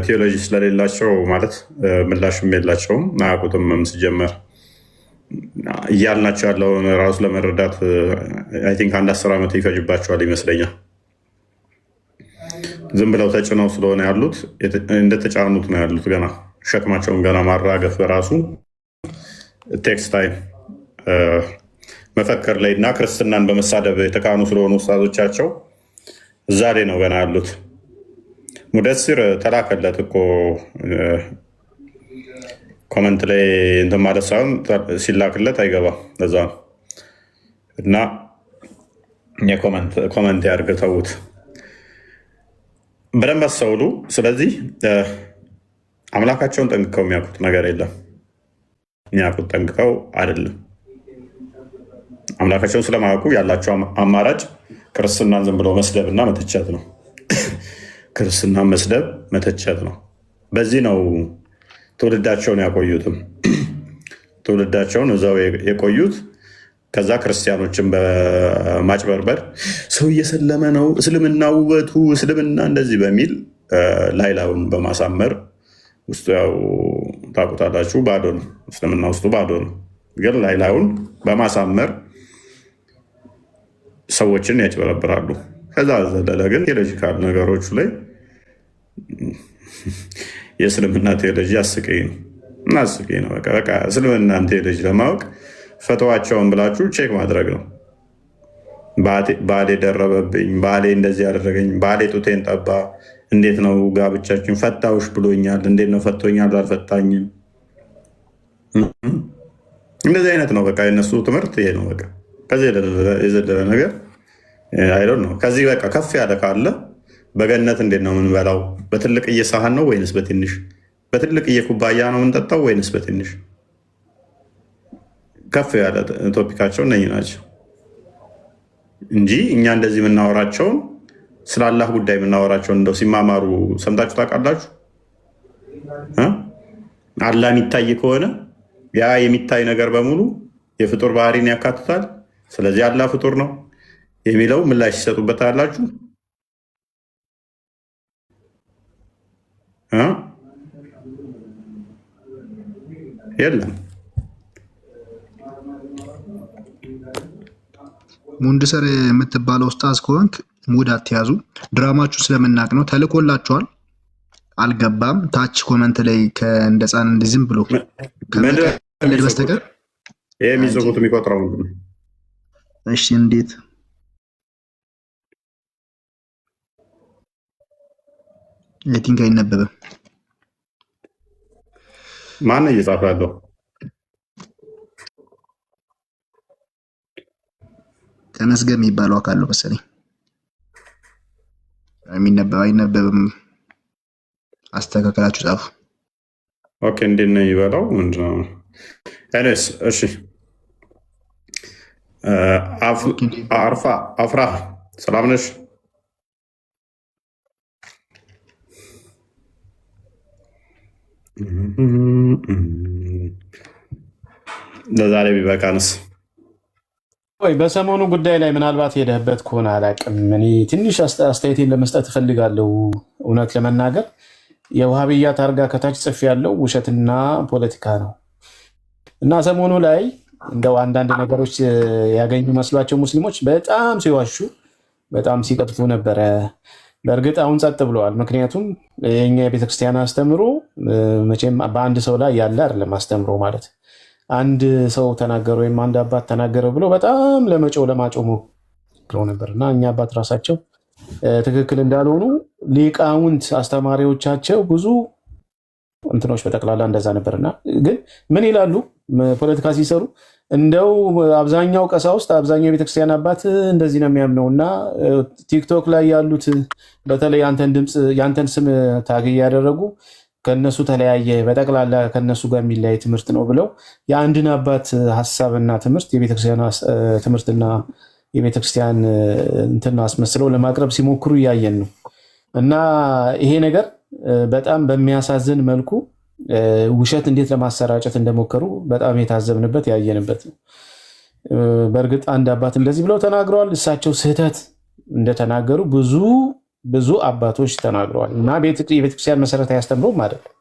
ቴዎሎጂ ስለሌላቸው ማለት ምላሽም የላቸውም፣ አያውቁትም። ሲጀመር እያልናቸው ያለውን ራሱ ለመረዳት አይ ቲንክ 10 ዓመት ይፈጅባቸዋል ይመስለኛል። ዝም ብለው ተጭነው ስለሆነ ያሉት እንደተጫኑት ነው ያሉት። ገና ሸክማቸውን ገና ማራገፍ በራሱ ቴክስት ታይም መፈከር ላይ እና ክርስትናን በመሳደብ የተካኑ ስለሆኑ ውስጣቶቻቸው እዛ ላይ ነው ገና ያሉት። ሙደሲር ተላከለት እኮ ኮመንት ላይ እንትን ማለት ሳይሆን ሲላክለት አይገባም። ለዛ ነው እና ኮመንት ያርግተውት በደንብ አስተውሉ። ስለዚህ አምላካቸውን ጠንቅቀው የሚያውቁት ነገር የለም። የሚያውቁት ጠንቅቀው አይደለም። አምላካቸውን ስለማያውቁ ያላቸው አማራጭ ክርስትናን ዝም ብሎ መስደብ እና መተቸት ነው። ክርስትናን መስደብ መተቸት ነው። በዚህ ነው ትውልዳቸውን ያቆዩትም ትውልዳቸውን እዛው የቆዩት። ከዛ ክርስቲያኖችን በማጭበርበር ሰው እየሰለመ ነው፣ እስልምና ውበቱ፣ እስልምና እንደዚህ በሚል ላይላውን በማሳመር ውስጡ ያው ታውቁታላችሁ፣ ባዶ ነው። እስልምና ውስጡ ባዶ ነው፣ ግን ላይላውን በማሳመር ሰዎችን ያጭበረብራሉ። ከዛ ዘለለ ግን ቴዎሎጂካል ነገሮቹ ላይ የእስልምና ቴዎሎጂ አስቀኝ ነው እና አስቀኝ ነው። በቃ እስልምናን ቴዎሎጂ ለማወቅ ፈተዋቸውን ብላችሁ ቼክ ማድረግ ነው። ባሌ ደረበብኝ፣ ባሌ እንደዚህ ያደረገኝ፣ ባሌ ጡቴን ጠባ፣ እንዴት ነው ጋብቻችን፣ ፈታውሽ ብሎኛል፣ እንዴት ነው ፈቶኛል፣ አልፈታኝም። እንደዚህ አይነት ነው በቃ የነሱ ትምህርት ይሄ ነው። በቃ ከዚህ የዘለለ ነገር አይደል ነው። ከዚህ በቃ ከፍ ያለ ካለ በገነት እንዴት ነው የምንበላው? በትልቅዬ ሳህን ነው ወይንስ በትንሽ? በትልቅዬ ኩባያ ነው የምንጠጣው ወይንስ በትንሽ? ከፍ ያለ ቶፒካቸው እነኚህ ናቸው እንጂ እኛ እንደዚህ የምናወራቸውን ስለ አላህ ጉዳይ የምናወራቸውን እንደው ሲማማሩ ሰምታችሁ ታውቃላችሁ? አላህ የሚታይ ከሆነ ያ የሚታይ ነገር በሙሉ የፍጡር ባህሪን ያካትታል። ስለዚህ አላህ ፍጡር ነው የሚለው ምላሽ ሲሰጡበት አላችሁ? የለም። ሙንድሰር የምትባለው ኡስታዝ ከሆንክ ሙድ አትያዙ። ድራማችሁ ስለምናቅ ነው። ተልኮላችኋል፣ አልገባም። ታች ኮመንት ላይ እንደ ህፃን ዝም ብሎ ከመቀለድ በስተቀር ይሄ የሚጽፉት የሚቆጥረው ነው። እሺ እንዴት የቲንክ አይነበብም? ማን እየጻፈ ያለው? ተመስገን የሚባለው አካል ነው መሰለኝ። የሚነበብ አይነበብም? አስተካከላችሁ ጻፉ። ኦኬ እንዴት ነው የሚበላው? ምንድነው? እሺ አፍራ ሰላም ነሽ? ለዛሬ ቢበቃንስ? ወይ በሰሞኑ ጉዳይ ላይ ምናልባት ሄደህበት ከሆነ አላውቅም። እኔ ትንሽ አስተያየቴን ለመስጠት እፈልጋለሁ። እውነት ለመናገር የውሃብያ ታርጋ ከታች ጽፍ ያለው ውሸትና ፖለቲካ ነው እና ሰሞኑ ላይ እንደው አንዳንድ ነገሮች ያገኙ መስሏቸው ሙስሊሞች በጣም ሲዋሹ፣ በጣም ሲቀጥፉ ነበረ። በእርግጥ አሁን ጸጥ ብለዋል። ምክንያቱም የኛ የቤተክርስቲያን አስተምሮ መቼም በአንድ ሰው ላይ ያለ አይደለም። አስተምሮ ማለት አንድ ሰው ተናገረ ወይም አንድ አባት ተናገረ ብሎ በጣም ለማጮህ ሞክረው ነበር እና እኛ አባት ራሳቸው ትክክል እንዳልሆኑ ሊቃውንት አስተማሪዎቻቸው ብዙ እንትኖች በጠቅላላ እንደዛ ነበርና፣ ግን ምን ይላሉ ፖለቲካ ሲሰሩ እንደው አብዛኛው ቀሳውስት አብዛኛው የቤተክርስቲያን አባት እንደዚህ ነው የሚያምነው እና ቲክቶክ ላይ ያሉት በተለይ ያንተን ስም ታግ ያደረጉ ከነሱ ተለያየ፣ በጠቅላላ ከነሱ ጋር የሚለያይ ትምህርት ነው ብለው የአንድን አባት ሀሳብና ትምህርት የቤተክርስቲያን ትምህርትና የቤተክርስቲያን እንትን አስመስለው ለማቅረብ ሲሞክሩ እያየን ነው እና ይሄ ነገር በጣም በሚያሳዝን መልኩ ውሸት እንዴት ለማሰራጨት እንደሞከሩ በጣም የታዘብንበት ያየንበት ነው። በእርግጥ አንድ አባት እንደዚህ ብለው ተናግረዋል። እሳቸው ስህተት እንደተናገሩ ብዙ አባቶች ተናግረዋል እና የቤተክርስቲያን መሰረታዊ አስተምሮም አይደለም።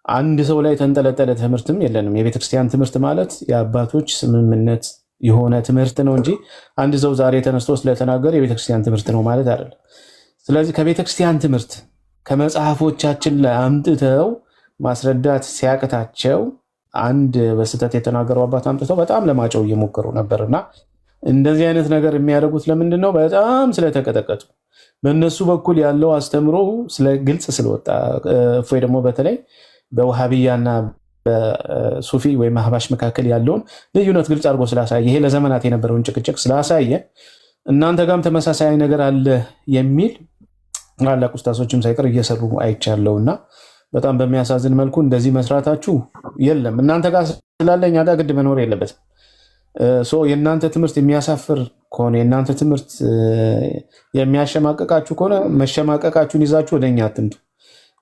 አንድ ሰው ላይ ተንጠለጠለ ትምህርትም የለንም። የቤተክርስቲያን ትምህርት ማለት የአባቶች ስምምነት የሆነ ትምህርት ነው እንጂ አንድ ሰው ዛሬ ተነስቶ ስለተናገረ የቤተክርስቲያን ትምህርት ነው ማለት አይደለም። ስለዚህ ከቤተክርስቲያን ትምህርት ከመጽሐፎቻችን ላይ አምጥተው ማስረዳት ሲያቅታቸው አንድ በስህተት የተናገሩ አባት አምጥተው በጣም ለማጨው እየሞከሩ ነበር እና እንደዚህ አይነት ነገር የሚያደርጉት ለምንድን ነው? በጣም ስለተቀጠቀጡ በእነሱ በኩል ያለው አስተምሮ ግልጽ ስለወጣ፣ እፎይ ደግሞ በተለይ በውሃብያና በሱፊ ወይም አህባሽ መካከል ያለውን ልዩነት ግልጽ አድርጎ ስላሳየ፣ ይሄ ለዘመናት የነበረውን ጭቅጭቅ ስላሳየ እናንተ ጋርም ተመሳሳይ ነገር አለ የሚል ታላላቅ ኡስታዞችም ሳይቀር እየሰሩ አይቻለውና በጣም በሚያሳዝን መልኩ እንደዚህ መስራታችሁ የለም እናንተ ጋር ስላለ እኛ ጋር ግድ መኖር የለበትም። የእናንተ ትምህርት የሚያሳፍር ከሆነ የእናንተ ትምህርት የሚያሸማቀቃችሁ ከሆነ መሸማቀቃችሁን ይዛችሁ ወደኛ አትምጡ፣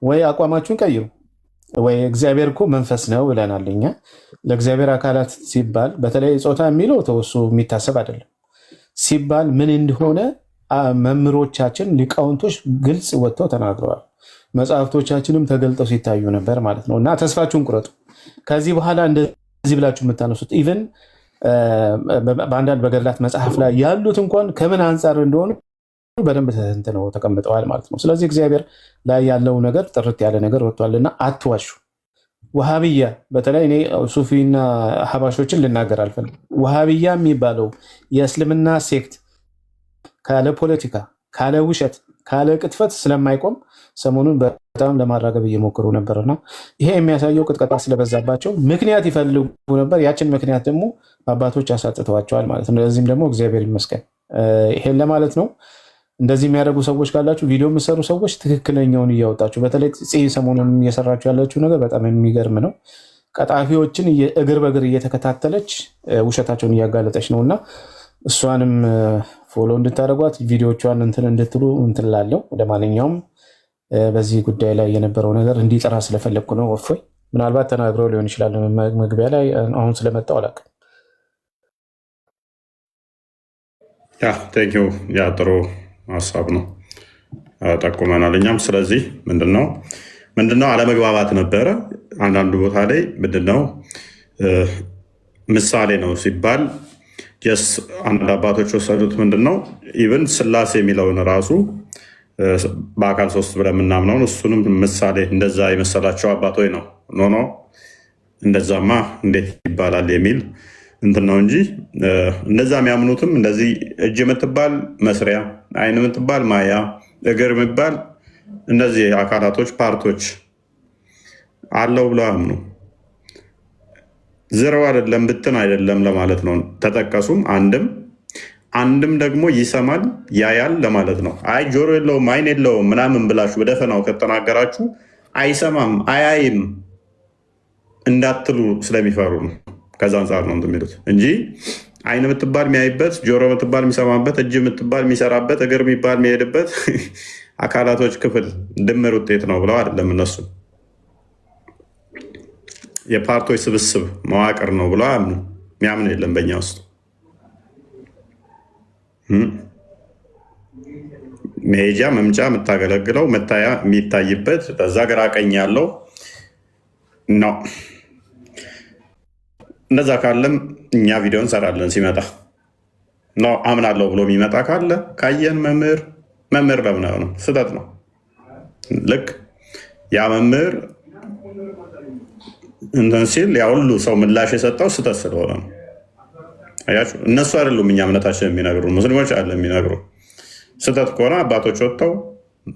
ወይ አቋማችሁን ቀይሩ፣ ወይ እግዚአብሔር እኮ መንፈስ ነው ብለናል። እኛ ለእግዚአብሔር አካላት ሲባል በተለይ ጾታ የሚለው ተወሱ የሚታሰብ አይደለም ሲባል ምን እንደሆነ መምህሮቻችን ሊቃውንቶች ግልጽ ወጥተው ተናግረዋል። መጽሐፍቶቻችንም ተገልጠው ሲታዩ ነበር ማለት ነው እና ተስፋችሁን ቁረጡ። ከዚህ በኋላ እንደዚህ ብላችሁ የምታነሱት ኢቨን በአንዳንድ በገድላት መጽሐፍ ላይ ያሉት እንኳን ከምን አንጻር እንደሆኑ በደንብ ተንትነው ተቀምጠዋል ማለት ነው። ስለዚህ እግዚአብሔር ላይ ያለው ነገር ጥርት ያለ ነገር ወጥቷልና አትዋሹ። ውሃብያ በተለይ እኔ ሱፊና ሀባሾችን ልናገር አልፈልግም። ውሃብያ የሚባለው የእስልምና ሴክት ካለ ፖለቲካ፣ ካለ ውሸት፣ ካለ ቅጥፈት ስለማይቆም ሰሞኑን በጣም ለማራገብ እየሞከሩ ነበርና ይሄ የሚያሳየው ቅጥቀጣ ስለበዛባቸው ምክንያት ይፈልጉ ነበር። ያችን ምክንያት ደግሞ አባቶች ያሳጥተዋቸዋል ማለት ነው። ለዚህም ደግሞ እግዚአብሔር ይመስገን። ይሄን ለማለት ነው። እንደዚህ የሚያደርጉ ሰዎች ካላችሁ፣ ቪዲዮ የምሰሩ ሰዎች ትክክለኛውን እያወጣችሁ፣ በተለይ ሰሞኑን እየሰራችሁ ያላችሁ ነገር በጣም የሚገርም ነው። ቀጣፊዎችን እግር በእግር እየተከታተለች ውሸታቸውን እያጋለጠች ነው እና እሷንም ፎሎ እንድታደርጓት ቪዲዮቿን እንትን እንድትሉ እንትን ላለው ወደ ማንኛውም በዚህ ጉዳይ ላይ የነበረው ነገር እንዲጠራ ስለፈለግኩ ነው። እፎይ ምናልባት ተናግረው ሊሆን ይችላል መግቢያ ላይ አሁን ስለመጣው አላውቅም። ቴንኪው ያ ጥሩ ሀሳብ ነው፣ ጠቁመናል እኛም። ስለዚህ ምንድነው አለመግባባት ነበረ አንዳንዱ ቦታ ላይ ምንድነው ምሳሌ ነው ሲባል አንድ አባቶች ወሰዱት። ምንድነው ኢቭን ስላሴ የሚለውን ራሱ በአካል ሶስት ብለን የምናምነውን እሱንም ምሳሌ እንደዛ የመሰላቸው አባቶች ነው ኖ እንደዛማ እንዴት ይባላል የሚል እንትን ነው እንጂ እንደዛ የሚያምኑትም እንደዚህ እጅ የምትባል መስሪያ፣ አይን የምትባል ማያ፣ እግር የሚባል እነዚህ አካላቶች ፓርቶች አለው ብለው አምኑ። ዝረው አይደለም ብትን አይደለም ለማለት ነው። ተጠቀሱም አንድም ደግሞ ይሰማል ያያል ለማለት ነው። አይ ጆሮ የለውም አይን የለውም ምናምን ብላችሁ በደፈናው ከተናገራችሁ አይሰማም አያይም እንዳትሉ ስለሚፈሩ ነው። ከዛ አንጻር ነው የሚሉት እንጂ አይን የምትባል የሚያይበት፣ ጆሮ የምትባል የሚሰማበት፣ እጅ የምትባል የሚሰራበት፣ እግር የሚባል የሚሄድበት አካላቶች ክፍል ድምር ውጤት ነው ብለው አይደለም። እነሱ የፓርቶች ስብስብ መዋቅር ነው ብለው አያምኑ። የሚያምን የለም በእኛ ውስጥ መሄጃ መምጫ የምታገለግለው መታያ የሚታይበት በዛ ግራ ቀኝ ያለው ነው። እንደዛ ካለም እኛ ቪዲዮ እንሰራለን። ሲመጣ ነው አምናለሁ ብሎ የሚመጣ ካለ ካየን መምህር ለምን ነው ስህተት ነው። ልክ ያ መምህር እንትን ሲል ያ ሁሉ ሰው ምላሽ የሰጠው ስህተት ስለሆነ ነው። አያችሁ፣ እነሱ አይደሉም እኛ እምነታችን የሚነግሩ ሙስሊሞች አለ የሚነግሩ። ስህተት ከሆነ አባቶች ወጥተው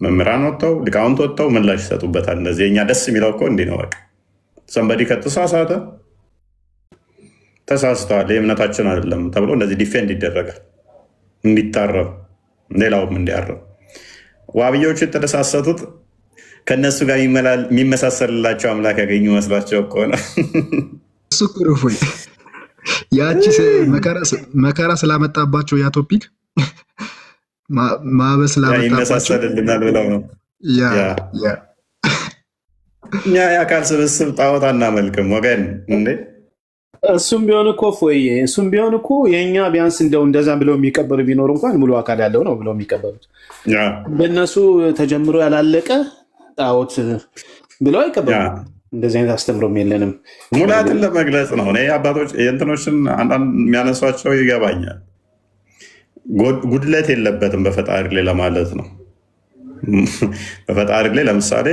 መምህራን ወጥተው ሊቃውንት ወጥተው ምላሽ ይሰጡበታል። እንደዚህ እኛ ደስ የሚለው እኮ እንዲህ ነው። በቃ ሰንበዲ ከተሳሳተ ተሳስተዋል የእምነታችን አይደለም ተብሎ እንደዚህ ዲፌንድ ይደረጋል፣ እንዲታረም ሌላውም እንዲያረም። ዋብያዎቹ የተደሳሰቱት ከእነሱ ጋር የሚመሳሰልላቸው አምላክ ያገኙ መስሏቸው ከሆነ እሱ ቁርፎይ ያቺ መከራ ስላመጣባቸው ያ ቶፒክ ማበስ ስላመጣባቸው ይመሳሰልልናል ብለው ነው። እኛ የአካል ስብስብ ጣዖት አናመልክም ወገን እንዴ። እሱም ቢሆን እኮ የእኛ ቢያንስ እንደው እንደዛ ብለው የሚቀበሉ ቢኖር እንኳን ሙሉ አካል ያለው ነው ብለው የሚቀበሉት። በእነሱ ተጀምሮ ያላለቀ ጣዖት ብለው አይቀበሉም። እንደዚህ አይነት አስተምሮም የለንም። ሙላትን ለመግለጽ ነው። እኔ አባቶች የእንትኖችን አንዳንድ የሚያነሷቸው ይገባኛል። ጉድለት የለበትም በፈጣሪ ላይ ለማለት ነው። በፈጣሪ ላይ ለምሳሌ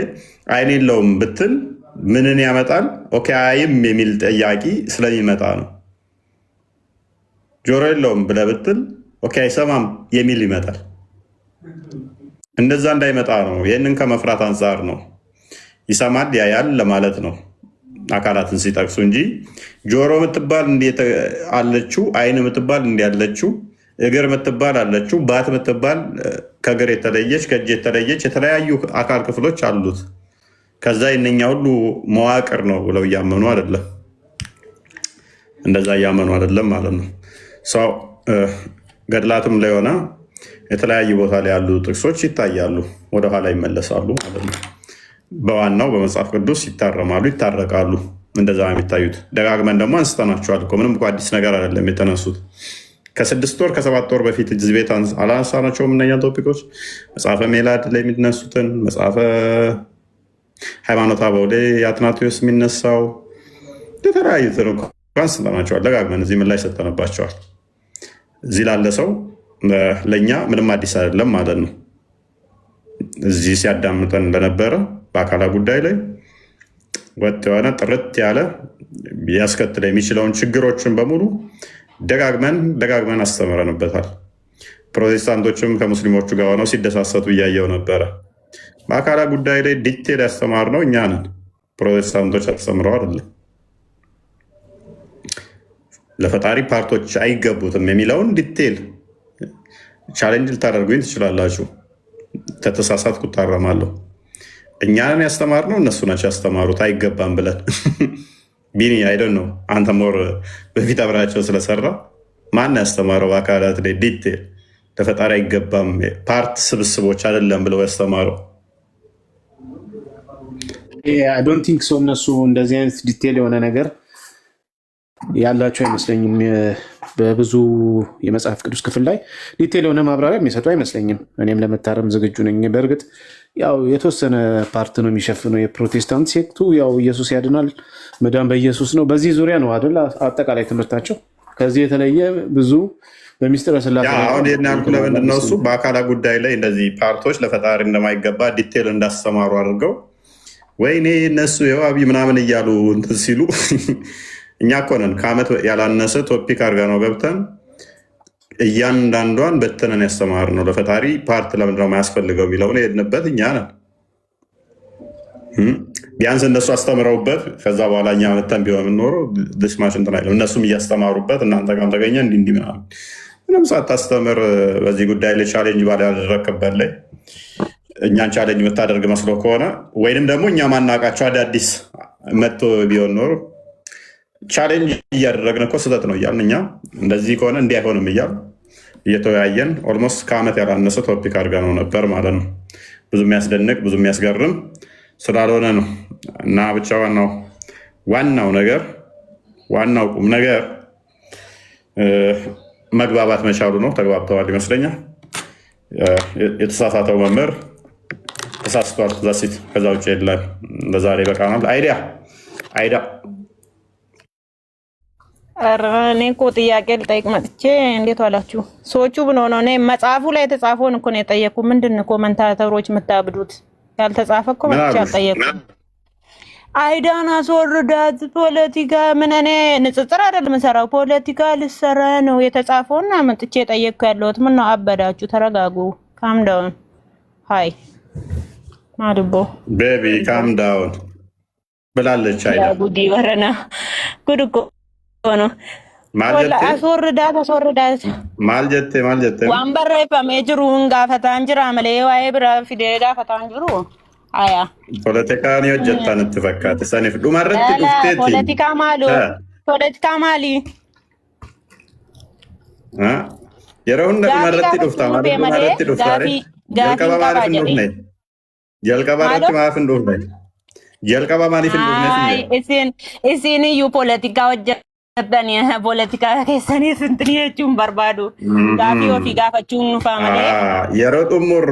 አይን የለውም ብትል ምንን ያመጣል? ኦኬ አይም የሚል ጥያቄ ስለሚመጣ ነው። ጆሮ የለውም ብለህ ብትል ኦኬ አይሰማም የሚል ይመጣል። እንደዛ እንዳይመጣ ነው። ይህንን ከመፍራት አንጻር ነው። ይሰማል ያያል ለማለት ነው አካላትን ሲጠቅሱ እንጂ ጆሮ የምትባል እንዴት አለችው፣ አይን የምትባል እንዲ ያለችው፣ እግር የምትባል አለችው፣ ባት የምትባል ከእግር የተለየች ከእጅ የተለየች የተለያዩ አካል ክፍሎች አሉት። ከዛ የነኛ ሁሉ መዋቅር ነው ብለው እያመኑ አይደለም። እንደዛ እያመኑ አይደለም ማለት ነው። ሰው ገድላትም ላይ ሆነ የተለያዩ ቦታ ላይ ያሉ ጥቅሶች ይታያሉ፣ ወደኋላ ይመለሳሉ ማለት ነው። በዋናው በመጽሐፍ ቅዱስ ይታረማሉ፣ ይታረቃሉ። እንደዛ የሚታዩት ደጋግመን ደግሞ አንስተናቸዋል እኮ ምንም አዲስ ነገር አይደለም የተነሱት። ከ6 ወር ከ7 ወር በፊት እዚህ ቤት አላነሳናቸውም እነኛ ቶፒኮች። መጽሐፈ ሜላድ ላይ የሚነሱትን መጽሐፈ ሃይማኖተ አበው ላይ የአትናቴዎስ የሚነሳው የተለያዩትን አንስተናቸዋል ደጋግመን። እዚህ ምን ላይ ሰጠንባቸዋል። እዚህ ላለ ሰው ለእኛ ምንም አዲስ አይደለም ማለት ነው። እዚህ ሲያዳምጠን እንደነበረ በአካላ ጉዳይ ላይ ወጥ የሆነ ጥርት ያለ ያስከትለ የሚችለውን ችግሮችን በሙሉ ደጋግመን አስተምረንበታል። ፕሮቴስታንቶችም ከሙስሊሞቹ ጋር ሆነው ሲደሳሰቱ እያየው ነበረ። በአካላ ጉዳይ ላይ ዲቴል ያስተማርነው እኛ ነን፣ ፕሮቴስታንቶች አስተምረው አይደለም። ለፈጣሪ ፓርቶች አይገቡትም የሚለውን ዲቴል ቻሌንጅ ልታደርጉኝ ትችላላችሁ። ከተሳሳትኩ እታረማለሁ። እኛንን ያስተማርነው እነሱ ናቸው ያስተማሩት አይገባም ብለን ቢኒ አይደን ነው አንተ ሞር በፊት አብራቸው ስለሰራ ማን ያስተማረው አካላት ላይ ዲቴል ለፈጣሪ አይገባም ፓርት ስብስቦች አይደለም ብለው ያስተማረው? አይ ዶንት ቲንክ ሶ። እነሱ እንደዚህ አይነት ዲቴል የሆነ ነገር ያላቸው አይመስለኝም። በብዙ የመጽሐፍ ቅዱስ ክፍል ላይ ዲቴል የሆነ ማብራሪያ የሚሰጡ አይመስለኝም። እኔም ለመታረም ዝግጁ ነኝ። በእርግጥ ያው የተወሰነ ፓርት ነው የሚሸፍነው። የፕሮቴስታንት ሴክቱ ያው ኢየሱስ ያድናል፣ መዳን በኢየሱስ ነው፣ በዚህ ዙሪያ ነው አይደል አጠቃላይ ትምህርታቸው። ከዚህ የተለየ ብዙ በሚስጥረ ስላሴ አሁን ያልኩ ለምንድን ነው እሱ በአካላ ጉዳይ ላይ እንደዚህ ፓርቶች ለፈጣሪ እንደማይገባ ዲቴል እንዳስተማሩ አድርገው ወይኔ እነሱ የዋቢ ምናምን እያሉ እንትን ሲሉ እኛ እኮ ነን ከዓመት ያላነሰ ቶፒክ አድርጋ ነው ገብተን እያንዳንዷን በተነን ያስተማር ነው። ለፈጣሪ ፓርት ለምንድነው የማያስፈልገው የሚለውን የሄድንበት እኛ ነን። ቢያንስ እነሱ አስተምረውበት ከዛ በኋላ እኛ መተን ቢሆን የምንኖረው ድስማሽ እንትን አይልም። እነሱም እያስተማሩበት እናንተ ጋርም ተገኘ እንዲህ ምናምን ምንም ሳታስተምር በዚህ ጉዳይ ላይ ቻሌንጅ ባላደረክበት ላይ እኛን ቻሌንጅ የምታደርግ መስሎ ከሆነ ወይንም ደግሞ እኛ ማናቃቸው አዳዲስ መጥቶ ቢሆን ኖሮ ቻሌንጅ እያደረግን እኮ ስህተት ነው እያልን እኛ እንደዚህ ከሆነ እንዲህ አይሆንም እያል እየተወያየን ኦልሞስት ከዓመት ያላነሰ ቶፒክ አድርጋ ነው ነበር ማለት ነው። ብዙ የሚያስደንቅ ብዙ የሚያስገርም ስላልሆነ ነው። እና ብቻ ዋናው ነገር ዋናው ቁም ነገር መግባባት መቻሉ ነው። ተግባብተዋል ይመስለኛል። የተሳሳተው መምህር ተሳስቷል። ዛሲት ከዛ ውጭ የለም። ለዛሬ በቃ ነው። አይዳ እኔ እኮ ጥያቄ ልጠይቅ መጥቼ እንዴት ዋላችሁ? ሰዎቹ ብሎ ነው እኔ መጽሐፉ ላይ የተጻፈውን እኮ ነው የጠየኩ። ምንድን ነው ኮመንታተሮች የምታብዱት? ያልተጻፈ እኮ መጥቼ አልጠየቁ። አይዳን አስወርዳት ፖለቲካ ምን እኔ ንጽጽር አይደለም የምሰራው ፖለቲካ ልሰራ ነው የተጻፈውና መጥቼ ጠየቅኩ ያለሁት። ምን ነው አበዳችሁ? ተረጋጉ። ካም ዳውን ሃይ ማድቦ ቤቢ ካም ዳውን ብላለች። አይዳ ጉዲ ወረና ጉድ እኮ ነው አስወርዳት ማልጀቴ ዋንበረ ፈሜጅሩን ጋፈታን ጅራ መሌ ዋይ ብራ ፊዴ ጋፈታን ጅሩ አያ ፖለቲካን የጀታን ትፈካት ሰኒፍ ዱማረት ዱፍቴቲ ፖለቲካ ማሊ የረውን ዱማረት ዱፍታ ማለት ዱፍታሪ ጀልቀባ ማሪፍ እንደሆነ ጀልቀባ ረት ማሪፍ እንደሆነ ጀልቀባ ማሪፍ እንደሆነ እሲን ዩ ፖለቲካ ወጀ ፖለቲካ ከሰኔ ስንትን የቹን በርባዱ ጋፊ ወፊ ጋፈቹን ፋማሌ የሮጡ ሙሩ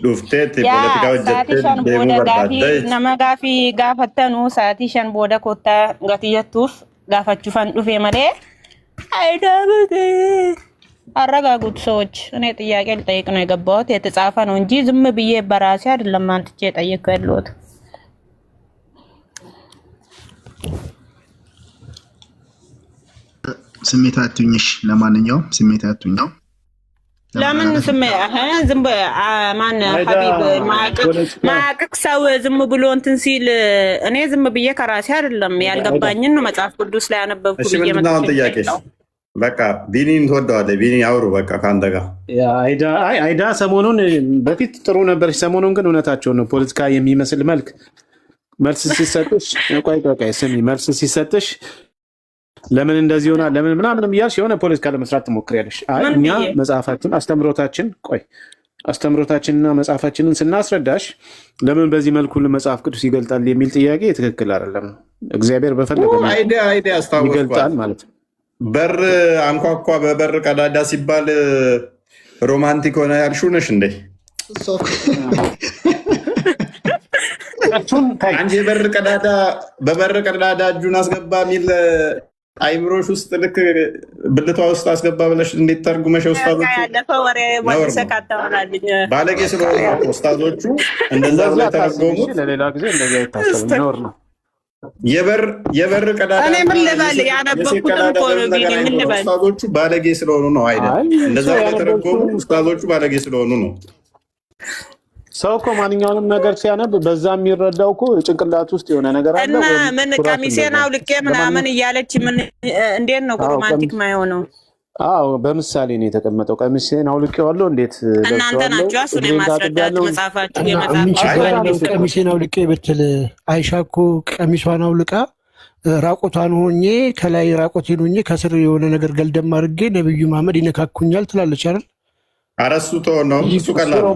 ዱፍቴት ፖለቲካ ወጀት ደሙ በርባደ ነማ ጋፊ ጋፈተኑ ሳቲሸን ቦደ ኮታ ጋቲየቱፍ ጋፈቹ ፈን ዱፌ ማሌ አይዳብቴ አረጋጉት ሰዎች። እኔ ጥያቄ ልጠይቅ ነው የገባሁት። የተጻፈ ነው እንጂ ዝም ብዬ በራሴ አይደለም አንጥቼ ጠይቄ ያለሁት። ስሜት አትሁኝሽ። ለማንኛውም ስሜት አትሁኝ። ለምን ዝም ማን ሀቢብ ማዕቅቅ ሰው ዝም ብሎ እንትን ሲል እኔ ዝም ብዬ ከራሴ አይደለም ያልገባኝን ነው መጽሐፍ ቅዱስ ላይ ያነበብኩ ብዬ ጥያቄ በቃ ቢኒን ትወደዋለህ። ቢኒ አውሩ በቃ ከአንተ ጋር። አይዳ ሰሞኑን በፊት ጥሩ ነበረች። ሰሞኑን ግን እውነታቸው ነው። ፖለቲካ የሚመስል መልስ ሲሰጥሽ ስሚ መልስ ሲሰጥሽ ለምን እንደዚህ ሆናል ለምን ምናምን እያልሽ የሆነ ፖለቲካ ለመስራት ትሞክሪያለሽ። እኛ መጽሐፋችን አስተምሮታችንና መጽሐፋችንን ስናስረዳሽ ለምን በዚህ መልኩ መጽሐፍ ቅዱስ ይገልጣል የሚል ጥያቄ ትክክል አይደለም። እግዚአብሔር በፈለገው ይገልጣል ማለት ነው። በር አንኳኳ በበር ቀዳዳ ሲባል ሮማንቲክ ሆነ ያልሽው ነሽ እንዴ? አንቺ በበር ቀዳዳ እጁን አስገባ የሚል አይምሮሽ ውስጥ ልክ ብልቷ ውስጥ አስገባ ብለሽ እንዴት ተርጉመሽ ኡስታዞቹ ባለጌ ስለሆነ ኡስታዞቹ እንደዛ ብለው ተረጎሙት። ለሌላ ጊዜ እንደዚህ አይታሰብም፣ ነውር ነው። የበር ቀዳዳ እኔ ምን ልበል ያነበብኩት እኮ ነው። ቢኒ ምን ልበል ኡስታዞቹ ባለጌ ስለሆኑ ነው አይደል? እንደዛ ብለው ተረጎሙ። ኡስታዞቹ ባለጌ ስለሆኑ ነው። ሰው እኮ ማንኛውንም ነገር ሲያነብ በዛ የሚረዳው እኮ ጭንቅላት ውስጥ የሆነ ነገር አለ። እና ምን ቀሚሴን አውልቄ ምናምን እያለች ምን እንዴት ነው ሮማንቲክ ማይሆነው? አዎ በምሳሌ ነው የተቀመጠው። ቀሚሴን አውልቄዋለሁ እንዴት እናንተ ናችሁ አሱ ለማስረዳት መጻፋችሁ ቀሚሴን አውልቄ ብትል አይሻ እኮ ቀሚሷን አውልቃ ራቆቷን ሆኜ ከላይ ራቆቴን ሆኜ ከስር የሆነ ነገር ገልደም አድርጌ ነብዩ መሐመድ ይነካኩኛል ትላለች አይደል? ኧረ እሱ ነው እሱ ቀላል ነው።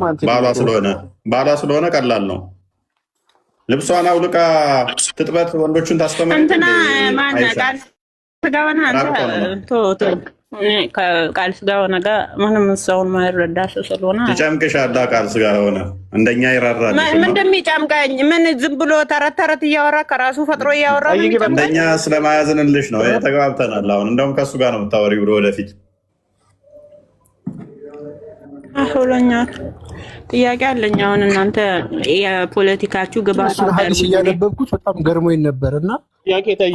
ባሏ ስለሆነ ቀላል ነው። ልብሷን አውልቃ ትጥበት ወንዶቹን ታስተምር እንትና ማን ቃል ስጋውን ቃል ስጋ ሆነ ጋር ምንም ሰውን ማይረዳ ሰው ስለሆነ ይጨምቅሻል። ቃል ስጋ ሆነ እንደኛ ይራራል። ምን እንደሚጨምቀኝ ምን ዝም ብሎ ተረት ተረት እያወራ ከራሱ ፈጥሮ እያወራ እንደኛ ስለማያዝንልሽ ነው። ተግባብተናል። አሁን እንደውም ከሱ ጋር ነው የምታወሪው ብሎ ወደፊት አሁለኛል ጥያቄ አለኝ። አሁን እናንተ የፖለቲካችሁ ግባት እያነበብኩት በጣም ገርሞኝ ነበር እና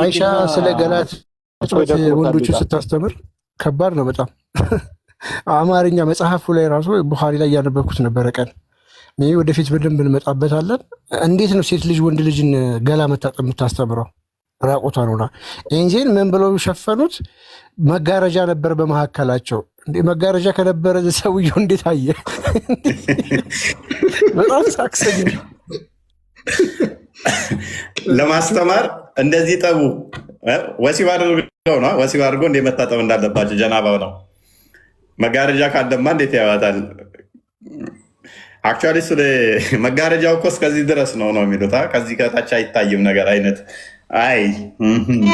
አይሻ ስለ ገላት ወንዶቹ ስታስተምር ከባድ ነው በጣም አማርኛ መጽሐፉ ላይ ራሱ ቡኻሪ ላይ እያነበብኩት ነበረ ቀን ወደፊት በደንብ እንመጣበታለን። እንዴት ነው ሴት ልጅ ወንድ ልጅን ገላ መታጠብ የምታስተምረው? ራቆቷን ሆና ኢንጂን ምን ብለው ሸፈኑት? መጋረጃ ነበር በመካከላቸው። እንዴ መጋረጃ ከነበረ ሰውየው እንዴት አየ? በጣም ሳክሰኝ ለማስተማር እንደዚህ ጠቡ ወሲብ አድርገው ነው ወሲብ አድርገው እንዴት መታጠብ እንዳለባቸው ጀናባው ነው። መጋረጃ ካለማ እንዴት ያዋታል? አክቹዋሊ ስለ መጋረጃው እኮ እስከዚህ ድረስ ነው የሚሉት። ከዚህ ከታች አይታይም ነገር አይነት አይ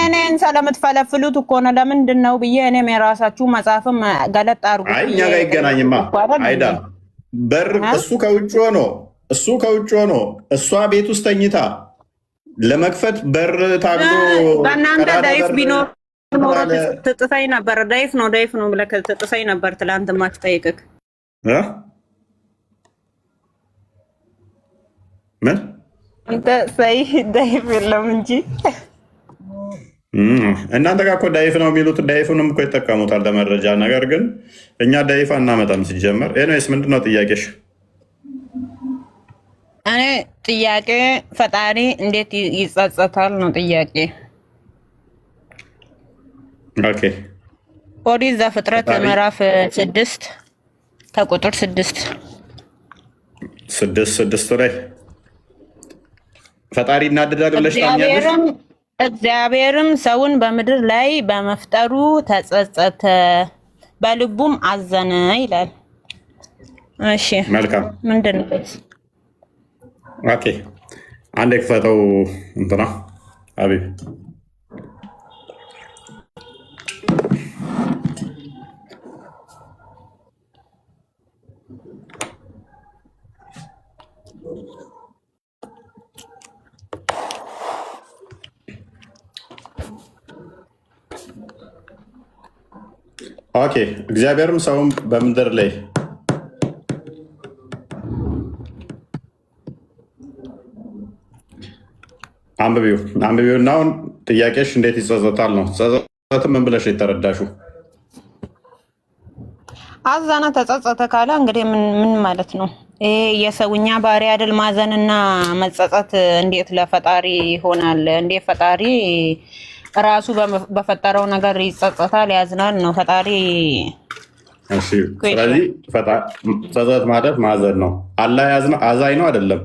እኔን ስለምትፈለፍሉት እኮ ነው። ለምንድን ነው ብዬ እኔም የራሳችሁ መጽሐፍም ገለጥ አድርጉ። አይ እኛ ጋር ይገናኝማ አይዳ በር እሱ ከውጭ ሆኖ እሷ ቤት ውስጥ ተኝታ ለመክፈት በር ታግሎ በእናንተ ዳይፍ ቢኖር ትጥሳይ ነበር። ዳይፍ ነው ብለህ ትጥሳይ ነበር። ትላንት ማትጠይቅክ ምን ሳይ ዳይፍ የለም እንጂ እናንተ ጋር እኮ ዳይፍ ነው የሚሉት። ዳይፉንም እኮ ይጠቀሙታል ለመረጃ። ነገር ግን እኛ ዳይፍ አናመጣም ሲጀመር። ኤኒዌይስ ምንድን ነው ጥያቄሽ? እኔ ጥያቄ ፈጣሪ እንዴት ይጸጸታል ነው ጥያቄ። ኦኬ ኦሪት ዘፍጥረት ምዕራፍ 6 ከቁጥር 6 ላይ ፈጣሪ እናድዳል ብለሽ ታምኛለሽ? እግዚአብሔርም ሰውን በምድር ላይ በመፍጠሩ ተጸጸተ፣ በልቡም አዘነ ይላል። እሺ መልካም ምንድን ነው? ኦኬ አንድ ክፈተው እንትና አቢብ ኦኬ እግዚአብሔርም ሰውን በምድር ላይ አንብቢው እና አሁን ጥያቄሽ እንዴት ይጸጸታል ነው። ጸጸት ምን ብለሽ የተረዳሽው? አዛና ተጸጸተ ካለ እንግዲህ ምን ማለት ነው? ይሄ የሰውኛ ባህሪ አይደል? ማዘንና መጸጸት እንዴት ለፈጣሪ ይሆናል? እንዴት ፈጣሪ ራሱ በፈጠረው ነገር ይጸጸታል ያዝናል ነው ፈጣሪ? እሺ ስለዚህ ጸጸት ማለት ማዘን ነው። አላህ አዛኝ ነው አይደለም?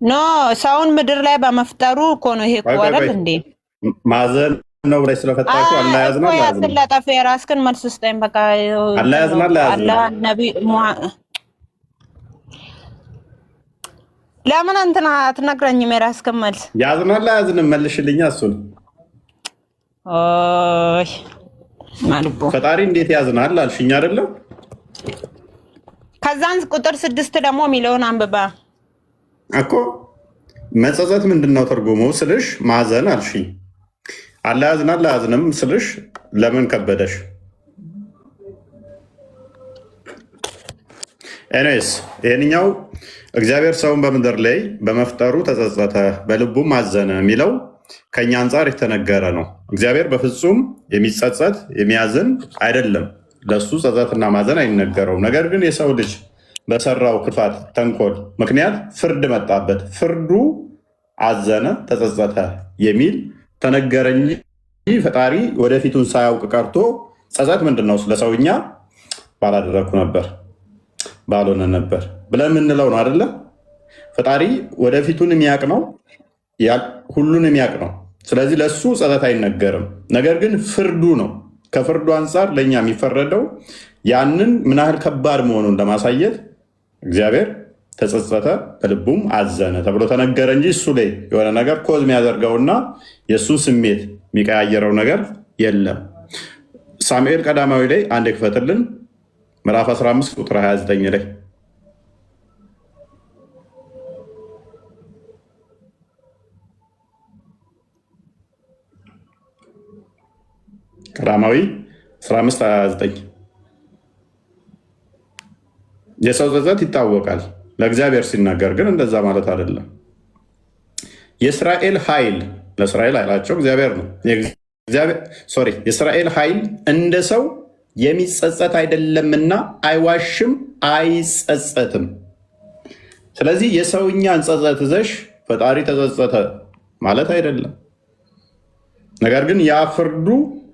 ኖ ሰውን ምድር ላይ በመፍጠሩ እኮ ነው። ይሄ እኮ አይደል እንዴ ማዘን ነው ብለሽ ስለፈጠራችሁ አላህ ያዝናል። ያዝን ለጠፍ የራስህን መልስ ስጠኝ። በቃ አላህ ያዝናል። አላህ ነብይ ለምን እንትና አትነግረኝም? የራስህን መልስ ያዝናል አያዝንም መልሽልኛ። እሱን ኦይ ማልቦ ፈጣሪ እንዴት ያዝናል አልሽኝ አይደለም? ከዛን ቁጥር 6 ደግሞ የሚለውን አንብባ እኮ መጸጸት ምንድን ነው ትርጉሙ ስልሽ ማዘን አልሽኝ። አላህ ያዝናል አያዝንም ስልሽ ለምን ከበደሽ? ኤኒዌይስ ይህንኛው እግዚአብሔር ሰውን በምድር ላይ በመፍጠሩ ተጸጸተ በልቡም አዘነ የሚለው ከኛ አንጻር የተነገረ ነው። እግዚአብሔር በፍጹም የሚጸጸት የሚያዝን አይደለም። ለሱ ጸጸትና ማዘን አይነገረውም። ነገር ግን የሰው ልጅ በሰራው ክፋት ተንኮል ምክንያት ፍርድ መጣበት። ፍርዱ አዘነ ተጸጸተ የሚል ተነገረ እንጂ ፈጣሪ ወደፊቱን ሳያውቅ ቀርቶ ጸጸት ምንድን ነው ስለሰውኛ ባላደረግኩ ነበር ባልሆነ ነበር ብለን የምንለው ነው አይደለ? ፈጣሪ ወደፊቱን የሚያውቅ ነው። ሁሉን የሚያውቅ ነው። ስለዚህ ለእሱ ጸጸት አይነገርም። ነገር ግን ፍርዱ ነው። ከፍርዱ አንጻር ለእኛ የሚፈረደው ያንን ምን ያህል ከባድ መሆኑን ለማሳየት እግዚአብሔር ተጸጸተ በልቡም አዘነ ተብሎ ተነገረ እንጂ እሱ ላይ የሆነ ነገር ኮዝ የሚያደርገውና የእሱን ስሜት የሚቀያየረው ነገር የለም። ሳሙኤል ቀዳማዊ ላይ አንድ ክፈትልን፣ ምዕራፍ 15 ቁጥር 29 ላይ ቀዳማዊ 15:29 የሰው ጸጸት ይታወቃል። ለእግዚአብሔር ሲናገር ግን እንደዛ ማለት አይደለም። የእስራኤል ኃይል ለእስራኤል ኃይላቸው እግዚአብሔር ነው። የእስራኤል ኃይል እንደ ሰው የሚጸጸት አይደለምና አይዋሽም፣ አይጸጸትም። ስለዚህ የሰውኛን ጸጸት ይዘሽ ፈጣሪ ተጸጸተ ማለት አይደለም። ነገር ግን ያ ፍርዱ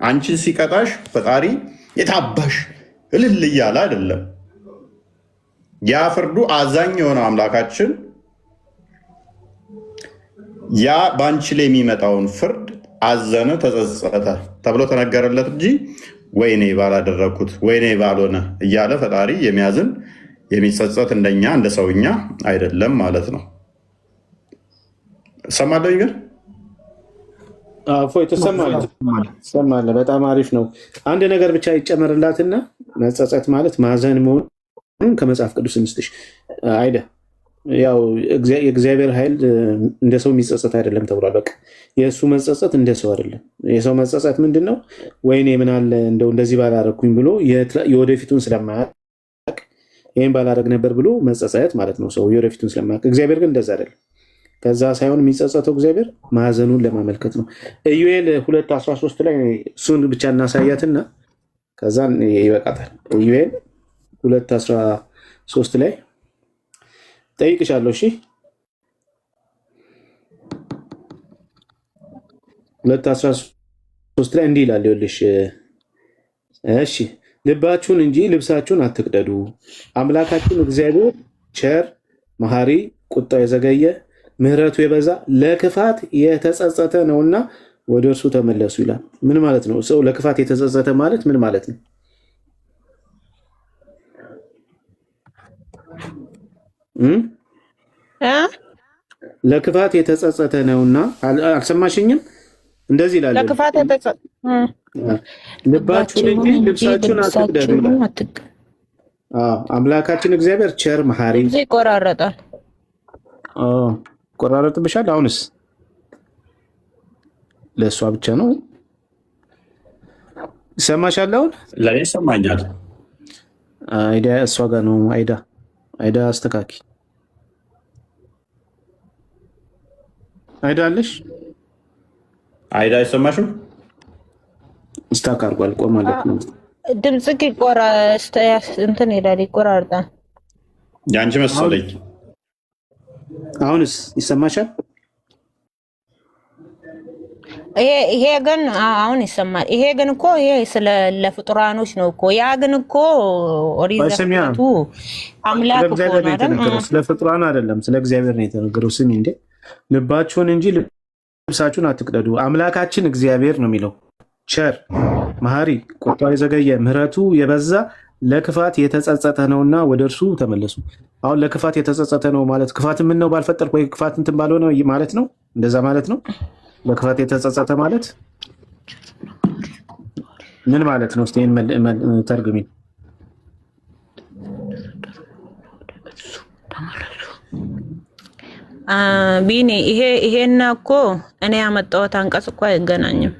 አንቺን ሲቀጣሽ ፈጣሪ የታባሽ እልል እያለ አይደለም። ያ ፍርዱ አዛኝ የሆነው አምላካችን ያ በአንቺ ላይ የሚመጣውን ፍርድ አዘነ፣ ተጸጸተ ተብሎ ተነገረለት እንጂ ወይኔ ባላደረግኩት ወይኔ ባልሆነ እያለ ፈጣሪ የሚያዝን የሚጸጸት እንደኛ እንደ ሰውኛ አይደለም ማለት ነው። ሰማለኝ ግን እፎይ ትሰማለህ። በጣም አሪፍ ነው። አንድ ነገር ብቻ ይጨመርላትና መጸጸት ማለት ማዘን መሆኑን ከመጽሐፍ ቅዱስ እንስጥሽ አይደ ያው የእግዚአብሔር ኃይል እንደ ሰው የሚጸጸት አይደለም ተብሏል። በቃ የእሱ መጸጸት እንደ ሰው አይደለም። የሰው መጸጸት ምንድን ነው? ወይኔ ምን አለ እንደው እንደዚህ ባላረግኩኝ ብሎ የወደፊቱን ስለማያውቅ ይህን ባላረግ ነበር ብሎ መጸጸት ማለት ነው። ሰው የወደፊቱን ስለማያውቅ። እግዚአብሔር ግን እንደዛ አይደለም። ከዛ ሳይሆን የሚጸጸተው እግዚአብሔር ማዘኑን ለማመልከት ነው። ኢዩኤል 2:13 ላይ እሱን ብቻ እናሳያትና ከዛን ይበቃታል። ኢዩኤል 2:13 ላይ ጠይቅሻለሁ። እሺ 2:13 ላይ እንዲህ ይላል። ይኸውልሽ እሺ ልባችሁን እንጂ ልብሳችሁን አትቅደዱ። አምላካችን እግዚአብሔር ቸር መሐሪ፣ ቁጣው የዘገየ ምሕረቱ የበዛ ለክፋት የተጸጸተ ነውና ወደ እርሱ ተመለሱ ይላል። ምን ማለት ነው? ሰው ለክፋት የተጸጸተ ማለት ምን ማለት ነው? ለክፋት የተጸጸተ ነውና አልሰማሽኝም? እንደዚህ ይላል። ለክፋት የተጸጸተ ልባችሁን እንጂ ልብሳችሁን አትቅደዱ ይላል። አምላካችን እግዚአብሔር ቸር መሐሪ ይቆራረጣል። ቆራረጥብሻል። አሁንስ ለእሷ ብቻ ነው ይሰማሻል? አሁን ለእኔ ይሰማኛል። አይዳ እሷ ጋር ነው። አይዳ አስተካኪ። አይዳ አለሽ? አይዳ አይሰማሽም? ስታክ አድርጓል። ቆማለት ነው። ድምፅክ እንትን ይላል፣ ይቆራርጣል። የአንቺ መሰለኝ። አሁንስ ይሰማሻል? ይሄ ግን አሁን ይሰማል። ይሄ ግን እኮ ይሄ ስለ ለፍጡራኖች ነው እኮ። ያ ግን እኮ ኦሪዘቱ አምላክ እኮ ነው። ስለ ፍጡራን አይደለም፣ ስለ እግዚአብሔር ነው የተነገረው። ስሚ እንዴ ልባችሁን እንጂ ልብሳችሁን አትቅደዱ። አምላካችን እግዚአብሔር ነው የሚለው ቸር መሐሪ፣ ቁጣው የዘገየ ምሕረቱ የበዛ ለክፋት የተጸጸተ ነውና ወደ እርሱ ተመለሱ። አሁን ለክፋት የተጸጸተ ነው ማለት ክፋት ምን ነው ባልፈጠርክ ወይ ክፋት እንትን ባልሆነ ማለት ነው። እንደዛ ማለት ነው። ለክፋት የተጸጸተ ማለት ምን ማለት ነው? እስቲ ተርጉሚ። ቢኒ ይሄና እኮ እኔ ያመጣሁት አንቀጽ እኮ አይገናኝም።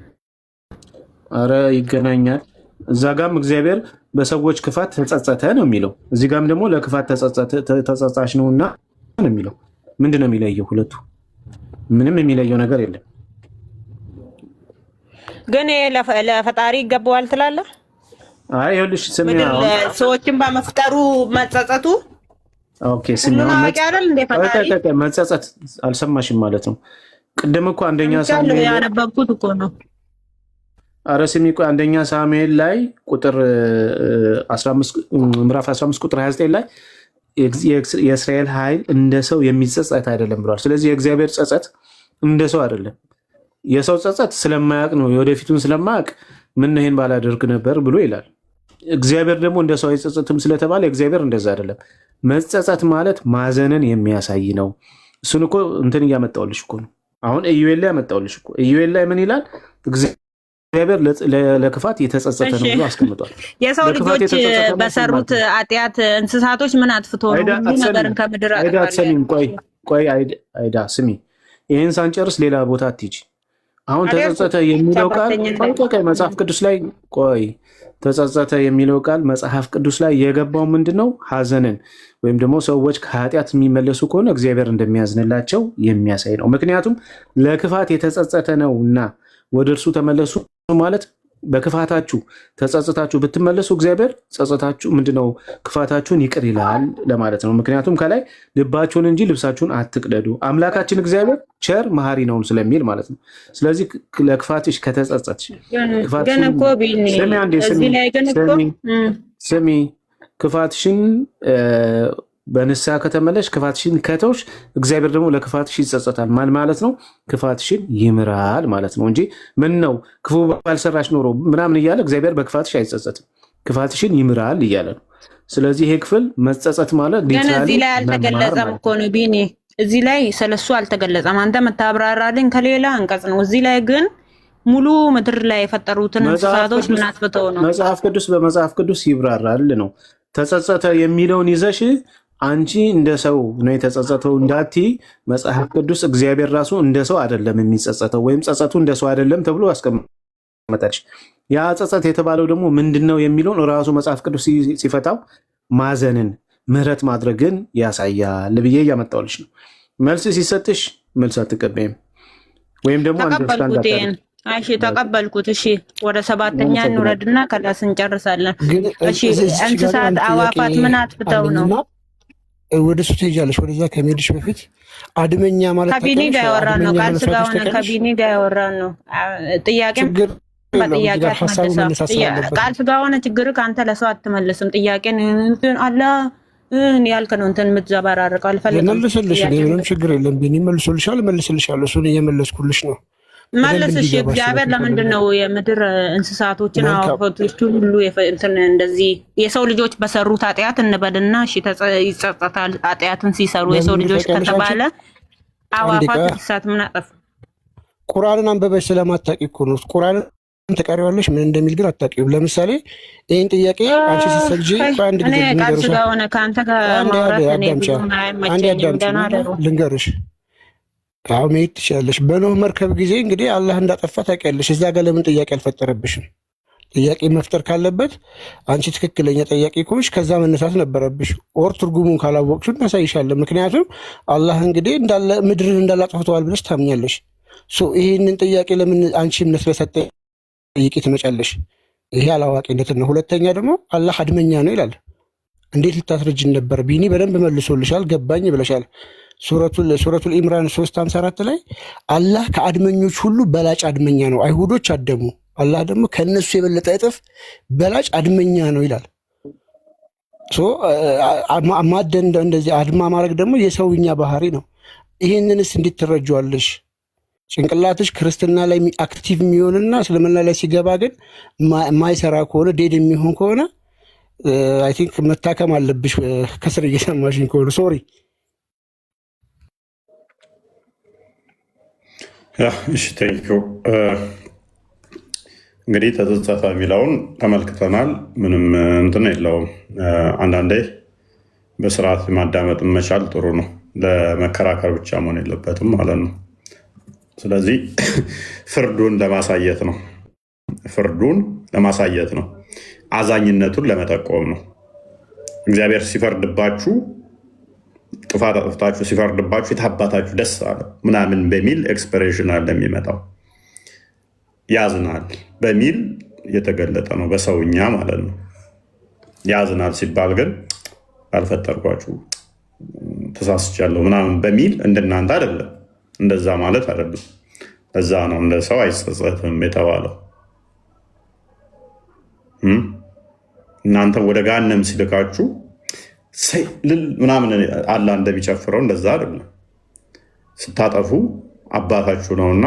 አረ ይገናኛል። እዛ ጋም እግዚአብሔር በሰዎች ክፋት ተጸጸተ ነው የሚለው፣ እዚህ ጋም ደግሞ ለክፋት ተጸጻች ነውና ነው የሚለው። ምንድን ነው የሚለየው? ሁለቱ ምንም የሚለየው ነገር የለም። ግን ለፈጣሪ ይገባዋል ትላለህ? አይ ይኸውልሽ ስሚ፣ ሰዎችን በመፍጠሩ መጸጸቱ ኦኬ፣ ስሚ መጸጸት አልሰማሽም ማለት ነው። ቅድም እኮ አንደኛ ሳሙኤል ያነበብኩት እኮ ነው። አረ ስሚ ቆይ፣ አንደኛ ሳሙኤል ላይ ቁጥር 15 ምዕራፍ 15 ቁጥር 29 ላይ የእስራኤል ኃይል እንደ ሰው የሚጸጸት አይደለም ብሏል። ስለዚህ የእግዚአብሔር ጸጸት እንደ ሰው አይደለም። የሰው ጸጸት ስለማያውቅ ነው፣ የወደፊቱን ስለማያውቅ ምን ይሄን ባላደርግ ነበር ብሎ ይላል። እግዚአብሔር ደግሞ እንደ ሰው አይጸጸትም ስለተባለ እግዚአብሔር እንደዛ አይደለም። መጸጸት ማለት ማዘንን የሚያሳይ ነው። እሱን እኮ እንትን እያመጣሁልሽ እኮ ነው። አሁን ኢዩኤል ላይ ያመጣሁልሽ እኮ። ኢዩኤል ላይ ምን ይላል? እግዚአብሔር ለክፋት የተጸጸተ ነው ብሎ አስቀምጧል። የሰው ልጆች በሰሩት ኃጢአት እንስሳቶች ምን አጥፍቶ ነው ነገርን ከምድር ቆይ አይዳ ስሚ፣ ይህን ሳንጨርስ ሌላ ቦታ አትሂጂ። አሁን ተጸጸተ የሚለው ቃል መጽሐፍ ቅዱስ ላይ ተጸጸተ የሚለው ቃል መጽሐፍ ቅዱስ ላይ የገባው ምንድን ነው? ሐዘንን ወይም ደግሞ ሰዎች ከኃጢአት የሚመለሱ ከሆነ እግዚአብሔር እንደሚያዝንላቸው የሚያሳይ ነው። ምክንያቱም ለክፋት የተጸጸተ ነው እና ወደ እርሱ ተመለሱ ማለት በክፋታችሁ ተጸጽታችሁ ብትመለሱ እግዚአብሔር ጸጸታችሁ ምንድነው ክፋታችሁን ይቅር ይላል ለማለት ነው። ምክንያቱም ከላይ ልባችሁን እንጂ ልብሳችሁን አትቅደዱ አምላካችን እግዚአብሔር ቸር መሐሪ ነው ስለሚል ማለት ነው። ስለዚህ ለክፋትሽ ከተጸጸትሽ ስሚ ክፋትሽን በንስሐ ከተመለሽ ክፋትሽን ከተውሽ እግዚአብሔር ደግሞ ለክፋትሽ ይጸጸታል ማለት ነው። ክፋትሽን ይምራል ማለት ነው እንጂ ምን ነው ክፉ ባልሰራሽ ኖሮ ምናምን እያለ እግዚአብሔር በክፋትሽ አይጸጸትም፣ ክፋትሽን ይምራል እያለ ነው። ስለዚህ ይሄ ክፍል መጸጸት ማለት እዚህ ላይ አልተገለጸም እኮ ነው ቢኒ፣ እዚህ ላይ ስለሱ አልተገለጸም። አንተ መታብራራልኝ ከሌላ አንቀጽ ነው። እዚህ ላይ ግን ሙሉ ምድር ላይ የፈጠሩትን እንስሳቶች ምን አጥፍተው ነው? በመጽሐፍ ቅዱስ ይብራራል ነው። ተጸጸተ የሚለውን ይዘሽ አንቺ እንደ ሰው ነው የተጸጸተው እንዳቲ መጽሐፍ ቅዱስ እግዚአብሔር ራሱ እንደ ሰው አይደለም የሚጸጸተው ወይም ጸጸቱ እንደ ሰው አይደለም ተብሎ አስቀመጠች። ያ ጸጸት የተባለው ደግሞ ምንድነው የሚለውን ራሱ መጽሐፍ ቅዱስ ሲፈታው ማዘንን ምህረት ማድረግን ያሳያል ብዬ እያመጣሁልሽ ነው። መልስ ሲሰጥሽ መልስ አትቀበይም ወይም ደግሞ እሺ ተቀበልኩት። እሺ ወደ ሰባተኛ እንውረድና ከላስ እንጨርሳለን። እሺ እንስሳት አዋፋት ምን አጥፍተው ነው? ወደ እሱ ትሄጃለሽ። ወደዛ ከመሄድሽ በፊት አድመኛ ማለት ከቢኒ ጋር ያወራን ነው። ቃል ስጋ ሆነ ከቢኒ ጋር ያወራን ነው። ጥያቄም በጥያቄ ቃል ስጋ ሆነ ችግር ከአንተ ለሰው አትመልስም። ጥያቄን አላ ያልክ ነው እንትን የምትዘባራርቀው አልፈልግም። መልስልሽ፣ ምንም ችግር የለም። ቢኒ መልሶልሻል፣ መልስልሻለሁ። እሱን እየመለስኩልሽ ነው። መልስሽ። እግዚአብሔር ለምንድን ነው የምድር እንስሳቶችን አዋፋቶች ሁሉ እንትን እንደዚህ የሰው ልጆች በሰሩት ኃጢአት እንበልና እሺ ይጸጸታል ኃጢአትን ሲሰሩ የሰው ልጆች ከተባለ አዋፋት እንስሳት ምን አጠፉ? ቁርአንን አንበበሽ ስለማታውቂ እኮ ነው። ቁርአንን ተቀሪዋለሽ ምን እንደሚል ግን አታውቂውም። ለምሳሌ ይህን ጥያቄ አንቺ ስትሰግጂ በአንድ ጊዜ ልንገርሽ አሁን መሄድ ትችላለሽ። በኖህ መርከብ ጊዜ እንግዲህ አላህ እንዳጠፋ ታውቂያለሽ። እዛ ጋር ለምን ጥያቄ አልፈጠረብሽም? ጥያቄ መፍጠር ካለበት አንቺ ትክክለኛ ጥያቄ ከሆንሽ ከዛ መነሳት ነበረብሽ። ኦር ትርጉሙን ካላወቅሽው እናሳይሻለን። ምክንያቱም አላህ እንግዲህ እንዳለ ምድርን እንዳላጠፍተዋል ብለሽ ታምኛለሽ። ይህንን ጥያቄ ለምን አንቺ እምነት ስለሰጠ ጥያቄ ትመጫለሽ? ይሄ አላዋቂነት ነው። ሁለተኛ ደግሞ አላህ አድመኛ ነው ይላል። እንዴት ልታስረጅን ነበር? ቢኒ በደንብ መልሶልሻል፣ ገባኝ ብለሻል። ሱረቱል ኢምራን 3:54 ላይ አላህ ከአድመኞች ሁሉ በላጭ አድመኛ ነው። አይሁዶች አደሙ፣ አላህ ደግሞ ከነሱ የበለጠ እጥፍ በላጭ አድመኛ ነው ይላል። ማደን እንደዚህ አድማ ማድረግ ደግሞ የሰውኛ ባህሪ ነው። ይህንንስ እንዴት ትረጇዋለሽ? ጭንቅላትሽ ክርስትና ላይ አክቲቭ የሚሆንና እስልምና ላይ ሲገባ ግን ማይሰራ ከሆነ ዴድ የሚሆን ከሆነ አይ ቲንክ መታከም አለብሽ። ከስር እየሰማሽኝ ከሆነ ሶሪ። እሺ ቴንኪው። እንግዲህ ተጸጸተ የሚለውን ተመልክተናል። ምንም እንትን የለውም። አንዳንዴ በስርዓት ማዳመጥ መቻል ጥሩ ነው። ለመከራከር ብቻ መሆን የለበትም ማለት ነው። ስለዚህ ፍርዱን ለማሳየት ነው። ፍርዱን ለማሳየት ነው። አዛኝነቱን ለመጠቆም ነው። እግዚአብሔር ሲፈርድባችሁ ጥፋት አጥፍታችሁ ሲፈርድባችሁ የታባታችሁ ደስ አለ ምናምን በሚል ኤክስፕሬሽን አለ የሚመጣው። ያዝናል በሚል የተገለጠ ነው፣ በሰውኛ ማለት ነው። ያዝናል ሲባል ግን አልፈጠርኳችሁ ተሳስቻለሁ ምናምን በሚል እንደናንተ አይደለም፣ እንደዛ ማለት አይደለም። እዛ ነው እንደ ሰው አይጸጸትም የተባለው። እናንተ ወደ ጋነም ሲልካችሁ ምናምን አላ እንደሚጨፍረው እንደዛ አይደለም። ስታጠፉ አባታችሁ ነውና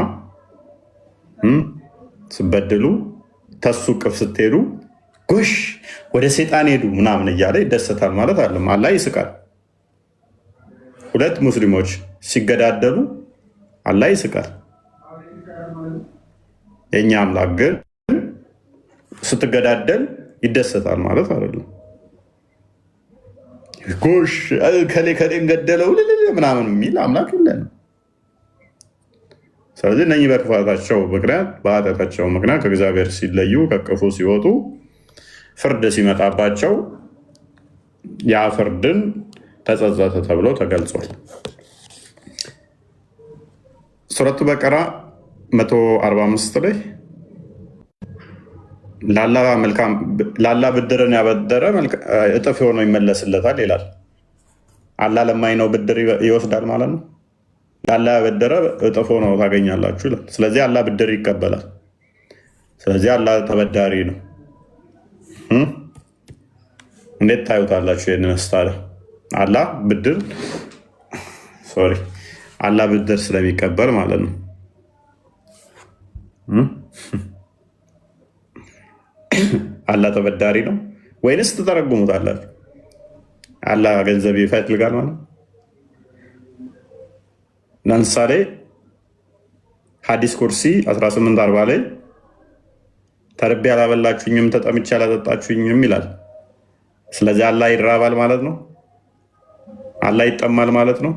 ስበድሉ ተሱ ቅፍ ስትሄዱ ጎሽ ወደ ሰይጣን ሄዱ ምናምን እያለ ይደሰታል ማለት አይደለም። አላህ ይስቃል። ሁለት ሙስሊሞች ሲገዳደሉ አላህ ይስቃል። የኛ አምላክ ግን ስትገዳደል ይደሰታል ማለት አይደለም። ጎሽ ከሌ ከሌን ገደለው ምናምን የሚል አምላክ የለንም። ስለዚህ እነኚህ በክፋታቸው ምክንያት በኃጢአታቸው ምክንያት ከእግዚአብሔር ሲለዩ ከቅፉ ሲወጡ ፍርድ ሲመጣባቸው ያ ፍርድን ተጸጸተ ተብሎ ተገልጿል። ሱረቱ በቀራ 145 ላይ ላላ ብድርን ያበደረ እጥፍ ሆኖ ይመለስለታል ይላል። አላህ ለማይነው ብድር ይወስዳል ማለት ነው። ላላ ያበደረ እጥፍ ሆኖ ታገኛላችሁ ይላል። ስለዚህ አላህ ብድር ይቀበላል። ስለዚህ አላህ ተበዳሪ ነው። እንዴት ታዩታላችሁ? ይህንን ስታለ አላህ ብድር ስለሚቀበል ማለት ነው። አላህ ተበዳሪ ነው ወይንስ ትተረጉሙታላችሁ? አላህ ገንዘብ ይፈልጋል ማለት ነው። ለምሳሌ ሐዲስ ኩርሲ 1840 ላይ ተርቤ ያላበላችሁኝም ተጠምቼ ያላጠጣችሁኝም ይላል። ስለዚህ አላህ ይራባል ማለት ነው። አላህ ይጠማል ማለት ነው።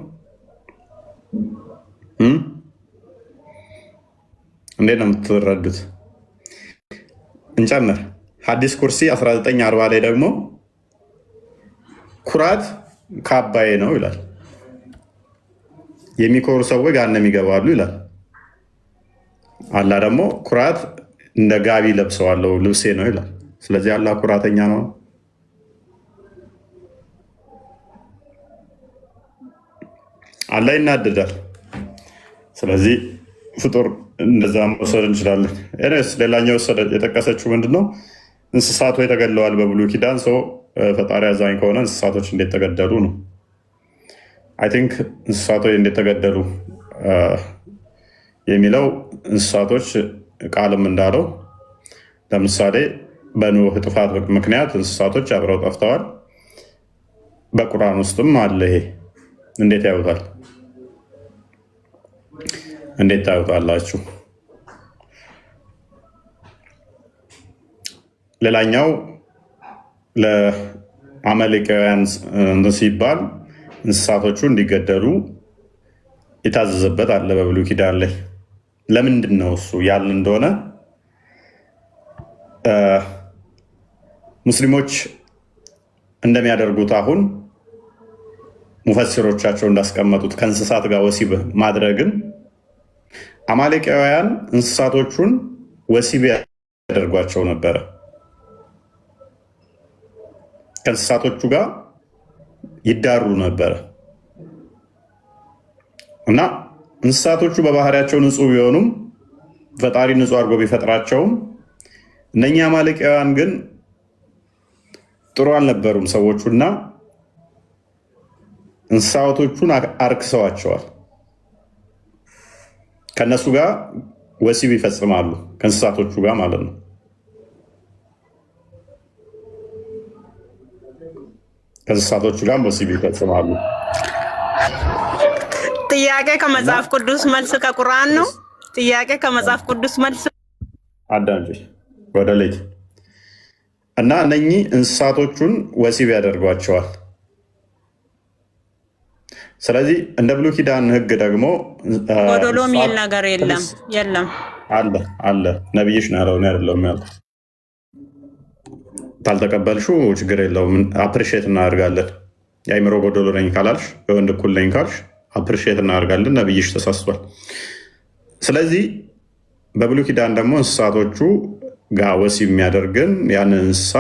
እንዴት ነው የምትረዱት? እንጨምር። ሐዲስ ኩርሲ 1940 ላይ ደግሞ ኩራት ካባዬ ነው ይላል። የሚኮሩ ሰዎች ገሃነም ይገባሉ ይላል። አላህ ደግሞ ኩራት እንደ ጋቢ ለብሰዋለሁ ልብሴ ነው ይላል። ስለዚህ አላህ ኩራተኛ ነው። አላህ ይናደዳል። ስለዚህ ፍጡር እንደዛ መውሰድ እንችላለን። ስ ሌላኛው የጠቀሰችው ምንድነው? እንስሳቶች ተገድለዋል በብሉይ ኪዳን። ሰው ፈጣሪ አዛኝ ከሆነ እንስሳቶች እንዴት ተገደሉ ነው። አይ ቲንክ እንስሳቶች እንዴት ተገደሉ የሚለው እንስሳቶች ቃልም እንዳለው ለምሳሌ በኖህ ጥፋት ምክንያት እንስሳቶች አብረው ጠፍተዋል። በቁርአን ውስጥም አለ። ይሄ እንዴት ያዩታል? እንዴት ታዩታላችሁ? ሌላኛው ለአማሌቃውያን ሲባል እንስሳቶቹ እንዲገደሉ የታዘዘበት አለ በብሉይ ኪዳን ላይ። ለምንድን ነው እሱ ያል እንደሆነ ሙስሊሞች እንደሚያደርጉት አሁን ሙፈሲሮቻቸው እንዳስቀመጡት ከእንስሳት ጋር ወሲብ ማድረግን አማሌቃውያን እንስሳቶቹን ወሲብ ያደርጓቸው ነበረ። ከእንስሳቶቹ ጋር ይዳሩ ነበረ እና እንስሳቶቹ በባህሪያቸው ንጹህ ቢሆኑም ፈጣሪ ንጹህ አድርጎ ቢፈጥራቸውም እነኛ አማሌቃውያን ግን ጥሩ አልነበሩም ሰዎቹና እንስሳቶቹን አርክሰዋቸዋል። ከነሱ ጋር ወሲብ ይፈጽማሉ፣ ከእንስሳቶቹ ጋር ማለት ነው። ከእንስሳቶቹ ጋር ወሲብ ይፈጽማሉ። ጥያቄ ከመጽሐፍ ቅዱስ መልስ ከቁርአን ነው። ጥያቄ ከመጽሐፍ ቅዱስ መልስ አዳምጪ ወደ ሌት እና እነኚህ እንስሳቶቹን ወሲብ ያደርጓቸዋል። ስለዚህ እንደ ብሉይ ኪዳን ሕግ ደግሞ ጎዶሎ የሚል ነገር የለም አለ። ነብይሽ ነው ያለው፣ አይደለም ያልኩት። ካልተቀበልሽው ችግር የለውም፣ አፕሪሼት እናደርጋለን። የአይምሮ ጎዶሎ ነኝ ካላልሽ፣ በወንድ እኩል ነኝ ካልሽ አፕሪሼት እናደርጋለን። ነብይሽ ተሳስቷል። ስለዚህ በብሉይ ኪዳን ደግሞ እንስሳቶቹ ጋር ወሲብ የሚያደርግን ያንን እንስሳ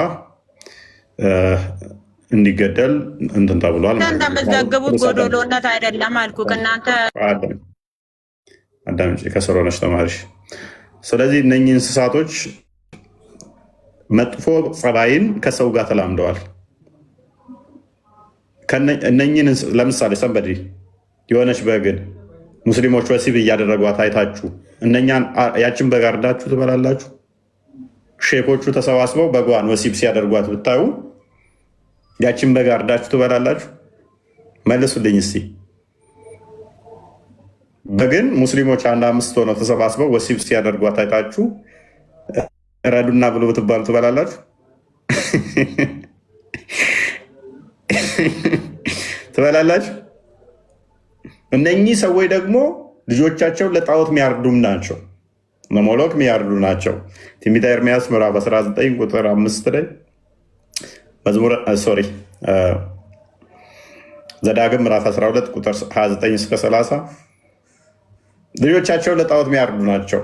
እንዲገደል እንትን ተብሏል። እንደምትዘግቡት ጎዶሎነት አይደለም አልኩ። ከእናንተ አዳምጪ፣ ከስር ሆነሽ ተማሪሽ። ስለዚህ እነኚህ እንስሳቶች መጥፎ ጸባይን ከሰው ጋር ተላምደዋል። እነኚህን ለምሳሌ ሰንበዲ የሆነች በግን ሙስሊሞች ወሲብ እያደረጓት አይታችሁ እነኛን ያችን በግ አርዳችሁ ትበላላችሁ? ሼኮቹ ተሰባስበው በጓን ወሲብ ሲያደርጓት ብታዩ ያችን በግ አርዳችሁ ትበላላችሁ? መልሱልኝ እስቲ። በግን ሙስሊሞች 1-5 ሆነው ተሰባስበው ወሲብ ሲያደርጓት አይታችሁ ረዱና ብሎ ብትባሉ ትበላላችሁ? ትበላላችሁ? እነኚህ ሰዎች ደግሞ ልጆቻቸውን ለጣዖት የሚያርዱም ናቸው፣ ለሞሎክ የሚያርዱ ናቸው። ትንቢተ ኤርምያስ ምዕራፍ 19 ቁጥር 5 ላይ ዘዳግም ምዕራፍ 12 ቁጥር 29 እስከ 30 ልጆቻቸውን ለጣዖት የሚያርዱ ናቸው።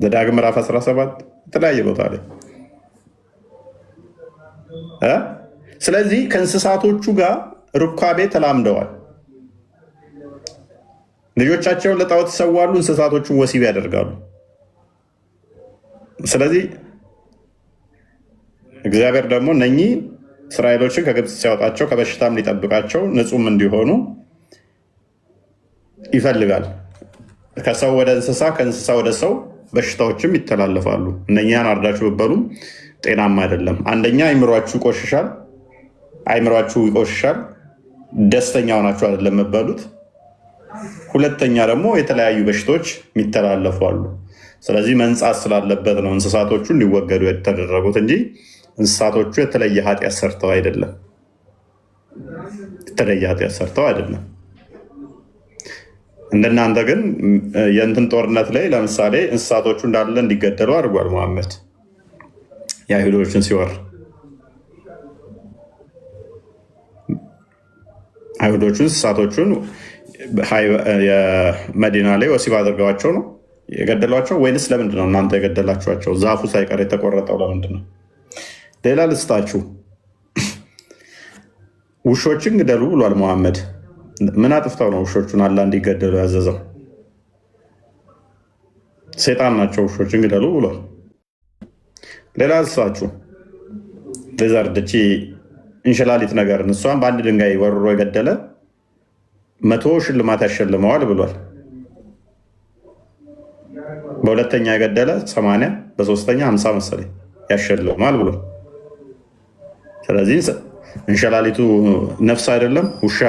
ዘዳግም ምዕራፍ 17 የተለያየ ቦታ ላይ ስለዚህ ከእንስሳቶቹ ጋር ሩካቤ ተላምደዋል። ልጆቻቸውን ለጣዖት ይሰዋሉ፣ እንስሳቶቹን ወሲብ ያደርጋሉ። ስለዚህ እግዚአብሔር ደግሞ እነኚህ እስራኤሎችን ከግብፅ ሲያወጣቸው ከበሽታም ሊጠብቃቸው ንጹሕም እንዲሆኑ ይፈልጋል። ከሰው ወደ እንስሳ፣ ከእንስሳ ወደ ሰው በሽታዎችም ይተላለፋሉ። እነኛን አርዳችሁ ብትበሉም ጤናማ አይደለም። አንደኛ አይምሯችሁ ይቆሽሻል፣ ደስተኛ ሆናችሁ አይደለም የምትበሉት። ሁለተኛ ደግሞ የተለያዩ በሽታዎች የሚተላለፉ አሉ። ስለዚህ መንጻት ስላለበት ነው እንስሳቶቹ እንዲወገዱ የተደረጉት እንጂ እንስሳቶቹ የተለየ ኃጢአት ሰርተው አይደለም። እንደናንተ ግን የእንትን ጦርነት ላይ ለምሳሌ እንስሳቶቹ እንዳለ እንዲገደሉ አድርጓል መሐመድ የአይሁዶችን ሲወር። አይሁዶቹን እንስሳቶቹን የመዲና ላይ ወሲብ አድርገዋቸው ነው የገደሏቸው ወይንስ ለምንድን ነው እናንተ የገደላችኋቸው? ዛፉ ሳይቀር የተቆረጠው ለምንድን ነው? ሌላ ልስጣችሁ። ውሾችን ግደሉ ብሏል መሐመድ። ምን አጥፍተው ነው ውሾቹን አላህ እንዲገደሉ ያዘዘው? ሴጣን ናቸው ውሾችን ግደሉ ብሏል። ሌላ ልስጣችሁ። ሌዘርድ እቺ እንሽላሊት ነገርን እሷን በአንድ ድንጋይ ወርሮ የገደለ 100 ሽልማት ያሸልመዋል ብሏል። በሁለተኛ የገደለ 80፣ በሶስተኛ 50 መሰለኝ ያሸልማል ብሏል። ስለዚህ እንሽላሊቱ ነፍስ አይደለም፣ ውሻ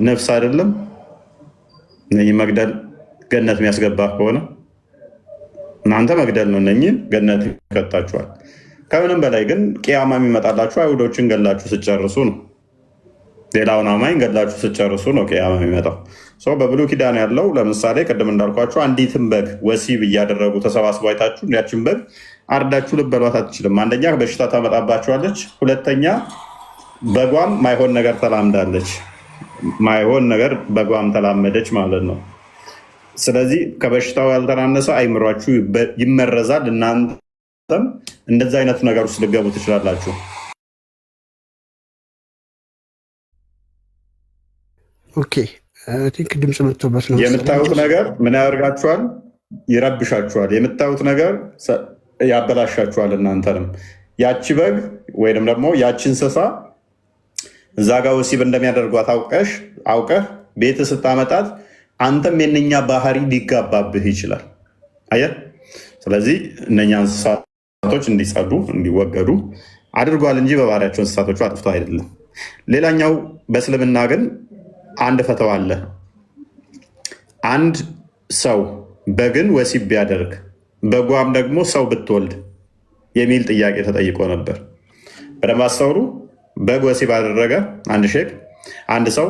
ነፍስ አይደለም። እነኚህ መግደል ገነት የሚያስገባ ከሆነ እናንተ መግደል ነው፣ እነኚህን ገነት ይከታችኋል። ከምንም በላይ ግን ቅያማ የሚመጣላችሁ አይሁዶችን ገላችሁ ስጨርሱ ነው። ሌላውን አማኝ ገላችሁ ስጨርሱ ነው ቅያማ የሚመጣው። በብሉይ ኪዳን ያለው ለምሳሌ ቅድም እንዳልኳችሁ አንዲትን በግ ወሲብ እያደረጉ ተሰባስበው አይታችሁ ያችን በግ አርዳችሁ ልበሏት አትችልም። አንደኛ በሽታ ታመጣባችኋለች፣ ሁለተኛ በጓም ማይሆን ነገር ተላምዳለች። ማይሆን ነገር በጓም ተላመደች ማለት ነው። ስለዚህ ከበሽታው ያልተናነሰ አይምሯችሁ ይመረዛል። እናንተም እንደዚ አይነት ነገር ውስጥ ልገቡ ትችላላችሁ። ኦኬ ቲንክ ድምፅ መጥቶበት ነው። የምታዩት ነገር ምን ያደርጋችኋል? ይረብሻችኋል። የምታዩት ነገር ያበላሻችኋል እናንተንም። ያቺ በግ ወይም ደግሞ ያቺ እንስሳ እዛ ጋ ወሲብ እንደሚያደርጓት አውቀህ ቤት ስታመጣት አንተም የእነኛ ባህሪ ሊጋባብህ ይችላል። አየህ። ስለዚህ እነኛ እንስሳቶች እንዲጸዱ እንዲወገዱ አድርጓል እንጂ በባህሪያቸው እንስሳቶቹ አጥፍተው አይደለም። ሌላኛው በእስልምና ግን አንድ ፈተዋ አለ። አንድ ሰው በግን ወሲብ ቢያደርግ በጓም ደግሞ ሰው ብትወልድ የሚል ጥያቄ ተጠይቆ ነበር። በደንብ አስተውሉ። በግ ወሲብ አደረገ አንድ ሼክ፣ አንድ ሰው፣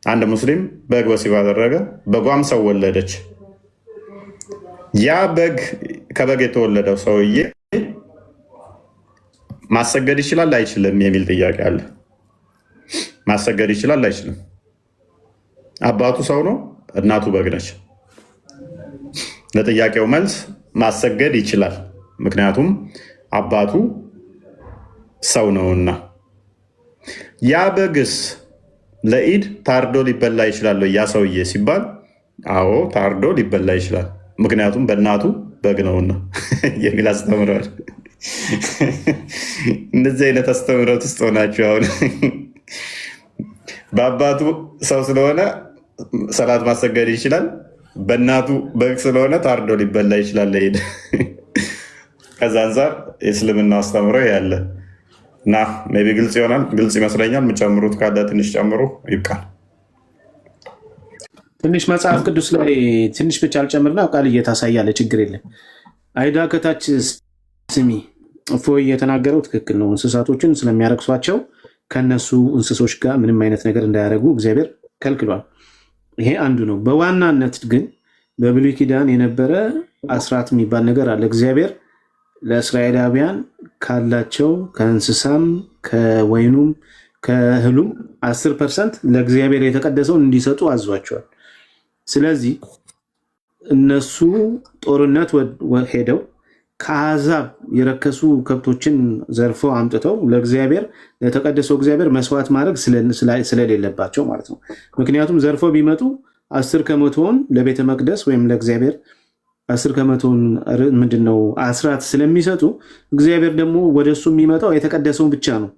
አንድ ሙስሊም በግ ወሲብ አደረገ፣ በጓም ሰው ወለደች። ያ በግ ከበግ የተወለደው ሰውዬ ማሰገድ ይችላል አይችልም የሚል ጥያቄ አለ። ማሰገድ ይችላል አይችልም? አባቱ ሰው ነው፣ እናቱ በግ ነች። ለጥያቄው መልስ ማሰገድ ይችላል፣ ምክንያቱም አባቱ ሰው ነውና። ያ በግስ ለኢድ ታርዶ ሊበላ ይችላል ያ ሰውዬ ሲባል፣ አዎ ታርዶ ሊበላ ይችላል፣ ምክንያቱም በእናቱ በግ ነውና የሚል አስተምረዋል። እንደዚህ አይነት አስተምረት ውስጥ ሆናችሁ አሁን በአባቱ ሰው ስለሆነ ሰላት ማሰገድ ይችላል። በእናቱ በግ ስለሆነ ታርዶ ሊበላ ይችላል። ሄድ ከዛ አንጻር የእስልምና አስተምሮ ያለ እና ሜይ ቢ ግልጽ ይሆናል። ግልጽ ይመስለኛል። የምጨምሩት ካለ ትንሽ ጨምሩ፣ ይብቃል። ትንሽ መጽሐፍ ቅዱስ ላይ ትንሽ ብቻ አልጨምርና ቃል እየታሳያለ ችግር የለም። አይዳ ከታች ስሚ እፎይ የተናገረው ትክክል ነው። እንስሳቶችን ስለሚያረክሷቸው ከነሱ እንስሶች ጋር ምንም አይነት ነገር እንዳያደርጉ እግዚአብሔር ከልክሏል። ይሄ አንዱ ነው። በዋናነት ግን በብሉይ ኪዳን የነበረ አስራት የሚባል ነገር አለ። እግዚአብሔር ለእስራኤላውያን ካላቸው ከእንስሳም ከወይኑም ከእህሉም 10% ለእግዚአብሔር የተቀደሰውን እንዲሰጡ አዟቸዋል። ስለዚህ እነሱ ጦርነት ሄደው ከአሕዛብ የረከሱ ከብቶችን ዘርፈው አምጥተው ለእግዚአብሔር ለተቀደሰው እግዚአብሔር መስዋዕት ማድረግ ስለሌለባቸው ማለት ነው። ምክንያቱም ዘርፈው ቢመጡ 10% ለቤተ መቅደስ ወይም ለእግዚአብሔር 10% ምንድነው አስራት ስለሚሰጡ እግዚአብሔር ደግሞ ወደሱ የሚመጣው የተቀደሰውን ብቻ ነው።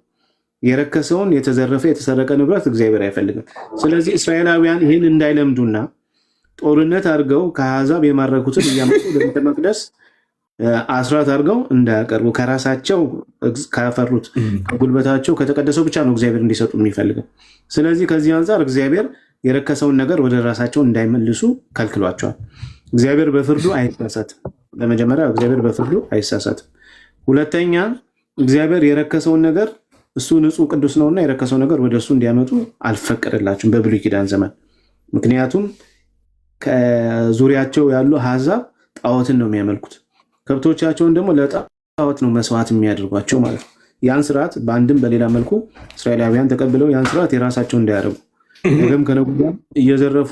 የረከሰውን የተዘረፈ የተሰረቀ ንብረት እግዚአብሔር አይፈልግም። ስለዚህ እስራኤላውያን ይህን እንዳይለምዱና ጦርነት አድርገው ከአሕዛብ የማረኩትን እያመጡ ለቤተ መቅደስ አስራት አድርገው እንዳያቀርቡ ከራሳቸው ካፈሩት ከጉልበታቸው ከተቀደሰው ብቻ ነው እግዚአብሔር እንዲሰጡ የሚፈልገው። ስለዚህ ከዚህ አንጻር እግዚአብሔር የረከሰውን ነገር ወደ ራሳቸው እንዳይመልሱ ከልክሏቸዋል። እግዚአብሔር በፍርዱ አይሳሳትም። ለመጀመሪያ እግዚአብሔር በፍርዱ አይሳሳትም። ሁለተኛ እግዚአብሔር የረከሰውን ነገር እሱ ንጹሕ ቅዱስ ነውና የረከሰው ነገር ወደ እሱ እንዲያመጡ አልፈቀደላቸውም በብሉይ ኪዳን ዘመን። ምክንያቱም ከዙሪያቸው ያሉ አሕዛብ ጣዖትን ነው የሚያመልኩት። ከብቶቻቸውን ደግሞ ለጣዖት ነው መስዋዕት የሚያደርጓቸው ማለት ነው። ያን ስርዓት በአንድም በሌላ መልኩ እስራኤላውያን ተቀብለው ያን ስርዓት የራሳቸው እንዳያደርጉ ነገም ከነጉዳ እየዘረፉ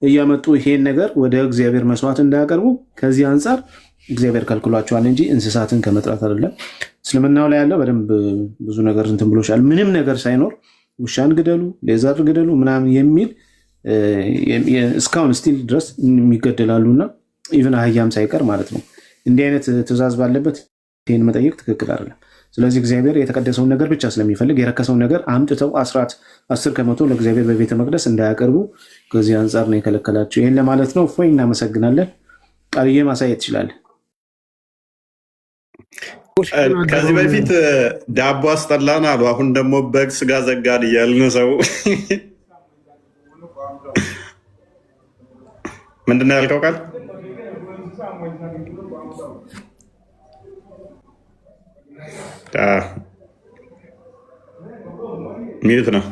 እያመጡ ይሄን ነገር ወደ እግዚአብሔር መስዋዕት እንዳያቀርቡ ከዚህ አንጻር እግዚአብሔር ከልክሏቸዋል እንጂ እንስሳትን ከመጥራት አይደለም። እስልምናው ላይ ያለው በደንብ ብዙ ነገር እንትን ብሎሻል። ምንም ነገር ሳይኖር ውሻን ግደሉ፣ ሌዘር ግደሉ ምናምን የሚል እስካሁን ስቲል ድረስ የሚገደላሉና ኢቨን አህያም ሳይቀር ማለት ነው። እንዲህ አይነት ትእዛዝ ባለበት ይህን መጠየቅ ትክክል አይደለም። ስለዚህ እግዚአብሔር የተቀደሰውን ነገር ብቻ ስለሚፈልግ የረከሰውን ነገር አምጥተው 10% ለእግዚአብሔር በቤተ መቅደስ እንዳያቀርቡ ከዚህ አንጻር ነው የከለከላቸው። ይህን ለማለት ነው። እፎይ እናመሰግናለን። ቃልዬ ማሳየት ትችላለህ። ከዚህ በፊት ዳቦ አስጠላን አሉ። አሁን ደግሞ በግ ስጋ ዘጋን እያልን ሰው ምንድነው ያልከው ቃል? ሚዩት ነው።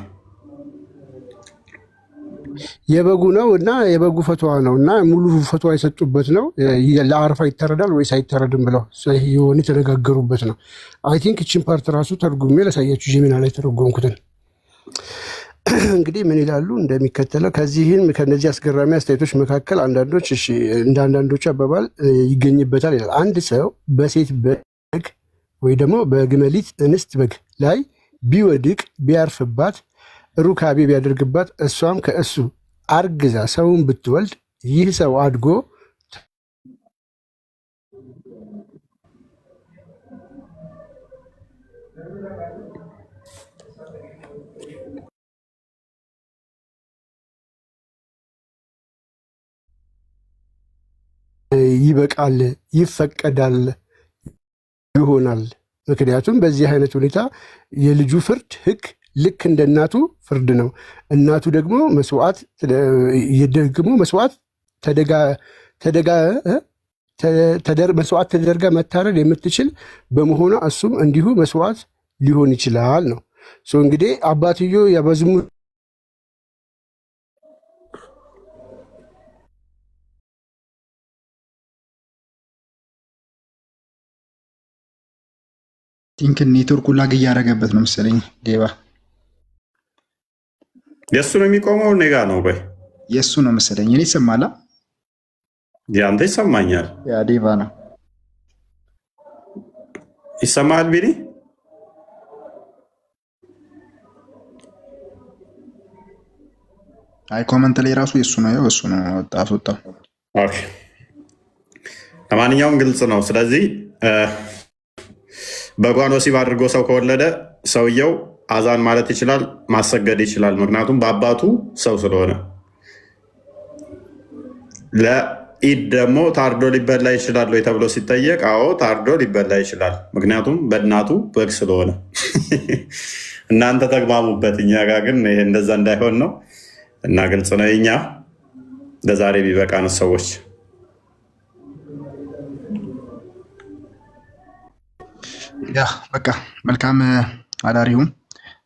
የበጉ ነው እና የበጉ ፈትዋ ነው እና ሙሉ ፈትዋ የሰጡበት ነው። ለአረፋ ይተረዳል ወይስ አይተረድም ብለው የሆነ የተነጋገሩበት ነው። አይ ቲንክ እችን ፓርት ራሱ ተርጉሜ ላሳያችሁ። ጀሚና ላይ ተረጎምኩትን እንግዲህ ምን ይላሉ እንደሚከተለው። ከነዚህ አስገራሚ አስተያየቶች መካከል አንዳንዶች እንደ አንዳንዶቹ አባባል ይገኝበታል ይላል። አንድ ሰው በሴት በግ ወይ ደግሞ በግመሊት እንስት በግ ላይ ቢወድቅ ቢያርፍባት ሩካቤ ቢያደርግባት እሷም ከእሱ አርግዛ ሰውን ብትወልድ ይህ ሰው አድጎ ይበቃል፣ ይፈቀዳል፣ ይሆናል። ምክንያቱም በዚህ አይነት ሁኔታ የልጁ ፍርድ ሕግ ልክ እንደ እናቱ ፍርድ ነው። እናቱ ደግሞ መስዋዕት ተደርጋ መታረድ የምትችል በመሆኗ እሱም እንዲሁ መስዋዕት ሊሆን ይችላል ነው። እንግዲህ አባትዮ ያበዝሙ ቲንክ ኔትወርኩ ላግ እያደረገበት ነው መሰለኝ። ዴባ የእሱ ነው የሚቆመው ኔጋ ነው ወይ የእሱ ነው መሰለኝ። እኔ ይሰማላ? ያንተ ይሰማኛል። ያ ዴባ ነው ይሰማል። ቢኒ አይ ኮመንት ላይ ራሱ የእሱ ነው። እሱ ነው አስወጣው። ለማንኛውም ግልጽ ነው። ስለዚህ በጓን ወሲብ አድርጎ ሰው ከወለደ ሰውየው አዛን ማለት ይችላል፣ ማሰገድ ይችላል። ምክንያቱም በአባቱ ሰው ስለሆነ ለኢድ ደግሞ ታርዶ ሊበላ ይችላል ወይ ተብሎ ሲጠየቅ፣ አዎ ታርዶ ሊበላ ይችላል። ምክንያቱም በእናቱ በግ ስለሆነ። እናንተ ተግማሙበት፣ እኛ ጋር ግን ይሄ እንደዛ እንዳይሆን ነው እና ግልጽ ነው። እኛ ለዛሬ ቢበቃን ሰዎች ያ በቃ መልካም አዳሪውን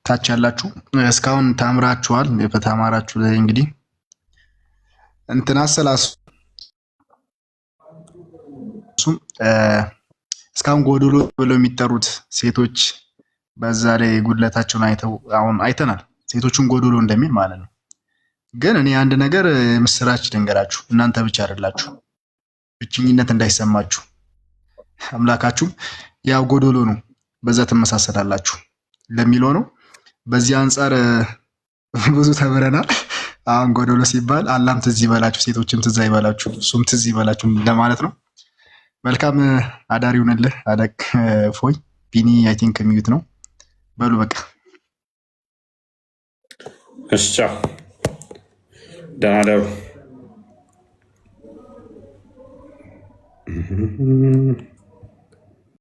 ታች ያላችሁ እስካሁን ታምራችኋል። በተማራችሁ ላይ እንግዲህ እንትን አሰላሱ እስካሁን ጎዶሎ ብለው የሚጠሩት ሴቶች በዛ ላይ ጉድለታቸውን አይተው አሁን አይተናል። ሴቶቹን ጎዶሎ እንደሚል ማለት ነው። ግን እኔ አንድ ነገር ምስራች ልንገራችሁ፣ እናንተ ብቻ አይደላችሁ፣ ብቸኝነት እንዳይሰማችሁ። አምላካችሁ ያው ጎዶሎ ነው፣ በዛ ትመሳሰላላችሁ ለሚለው ነው። በዚህ አንጻር ብዙ ተምረናል። አሁን ጎዶሎ ሲባል አላም ትዝ ይበላችሁ፣ ሴቶችም ትዝ አይበላችሁ፣ እሱም ትዝ ይበላችሁ ለማለት ነው። መልካም አዳር ይሁንልህ። አለቅ ፎይ ቢኒ አይ ቲንክ ሚዩት ነው በሉ በቃ እሺ፣ ደህና ደሩ።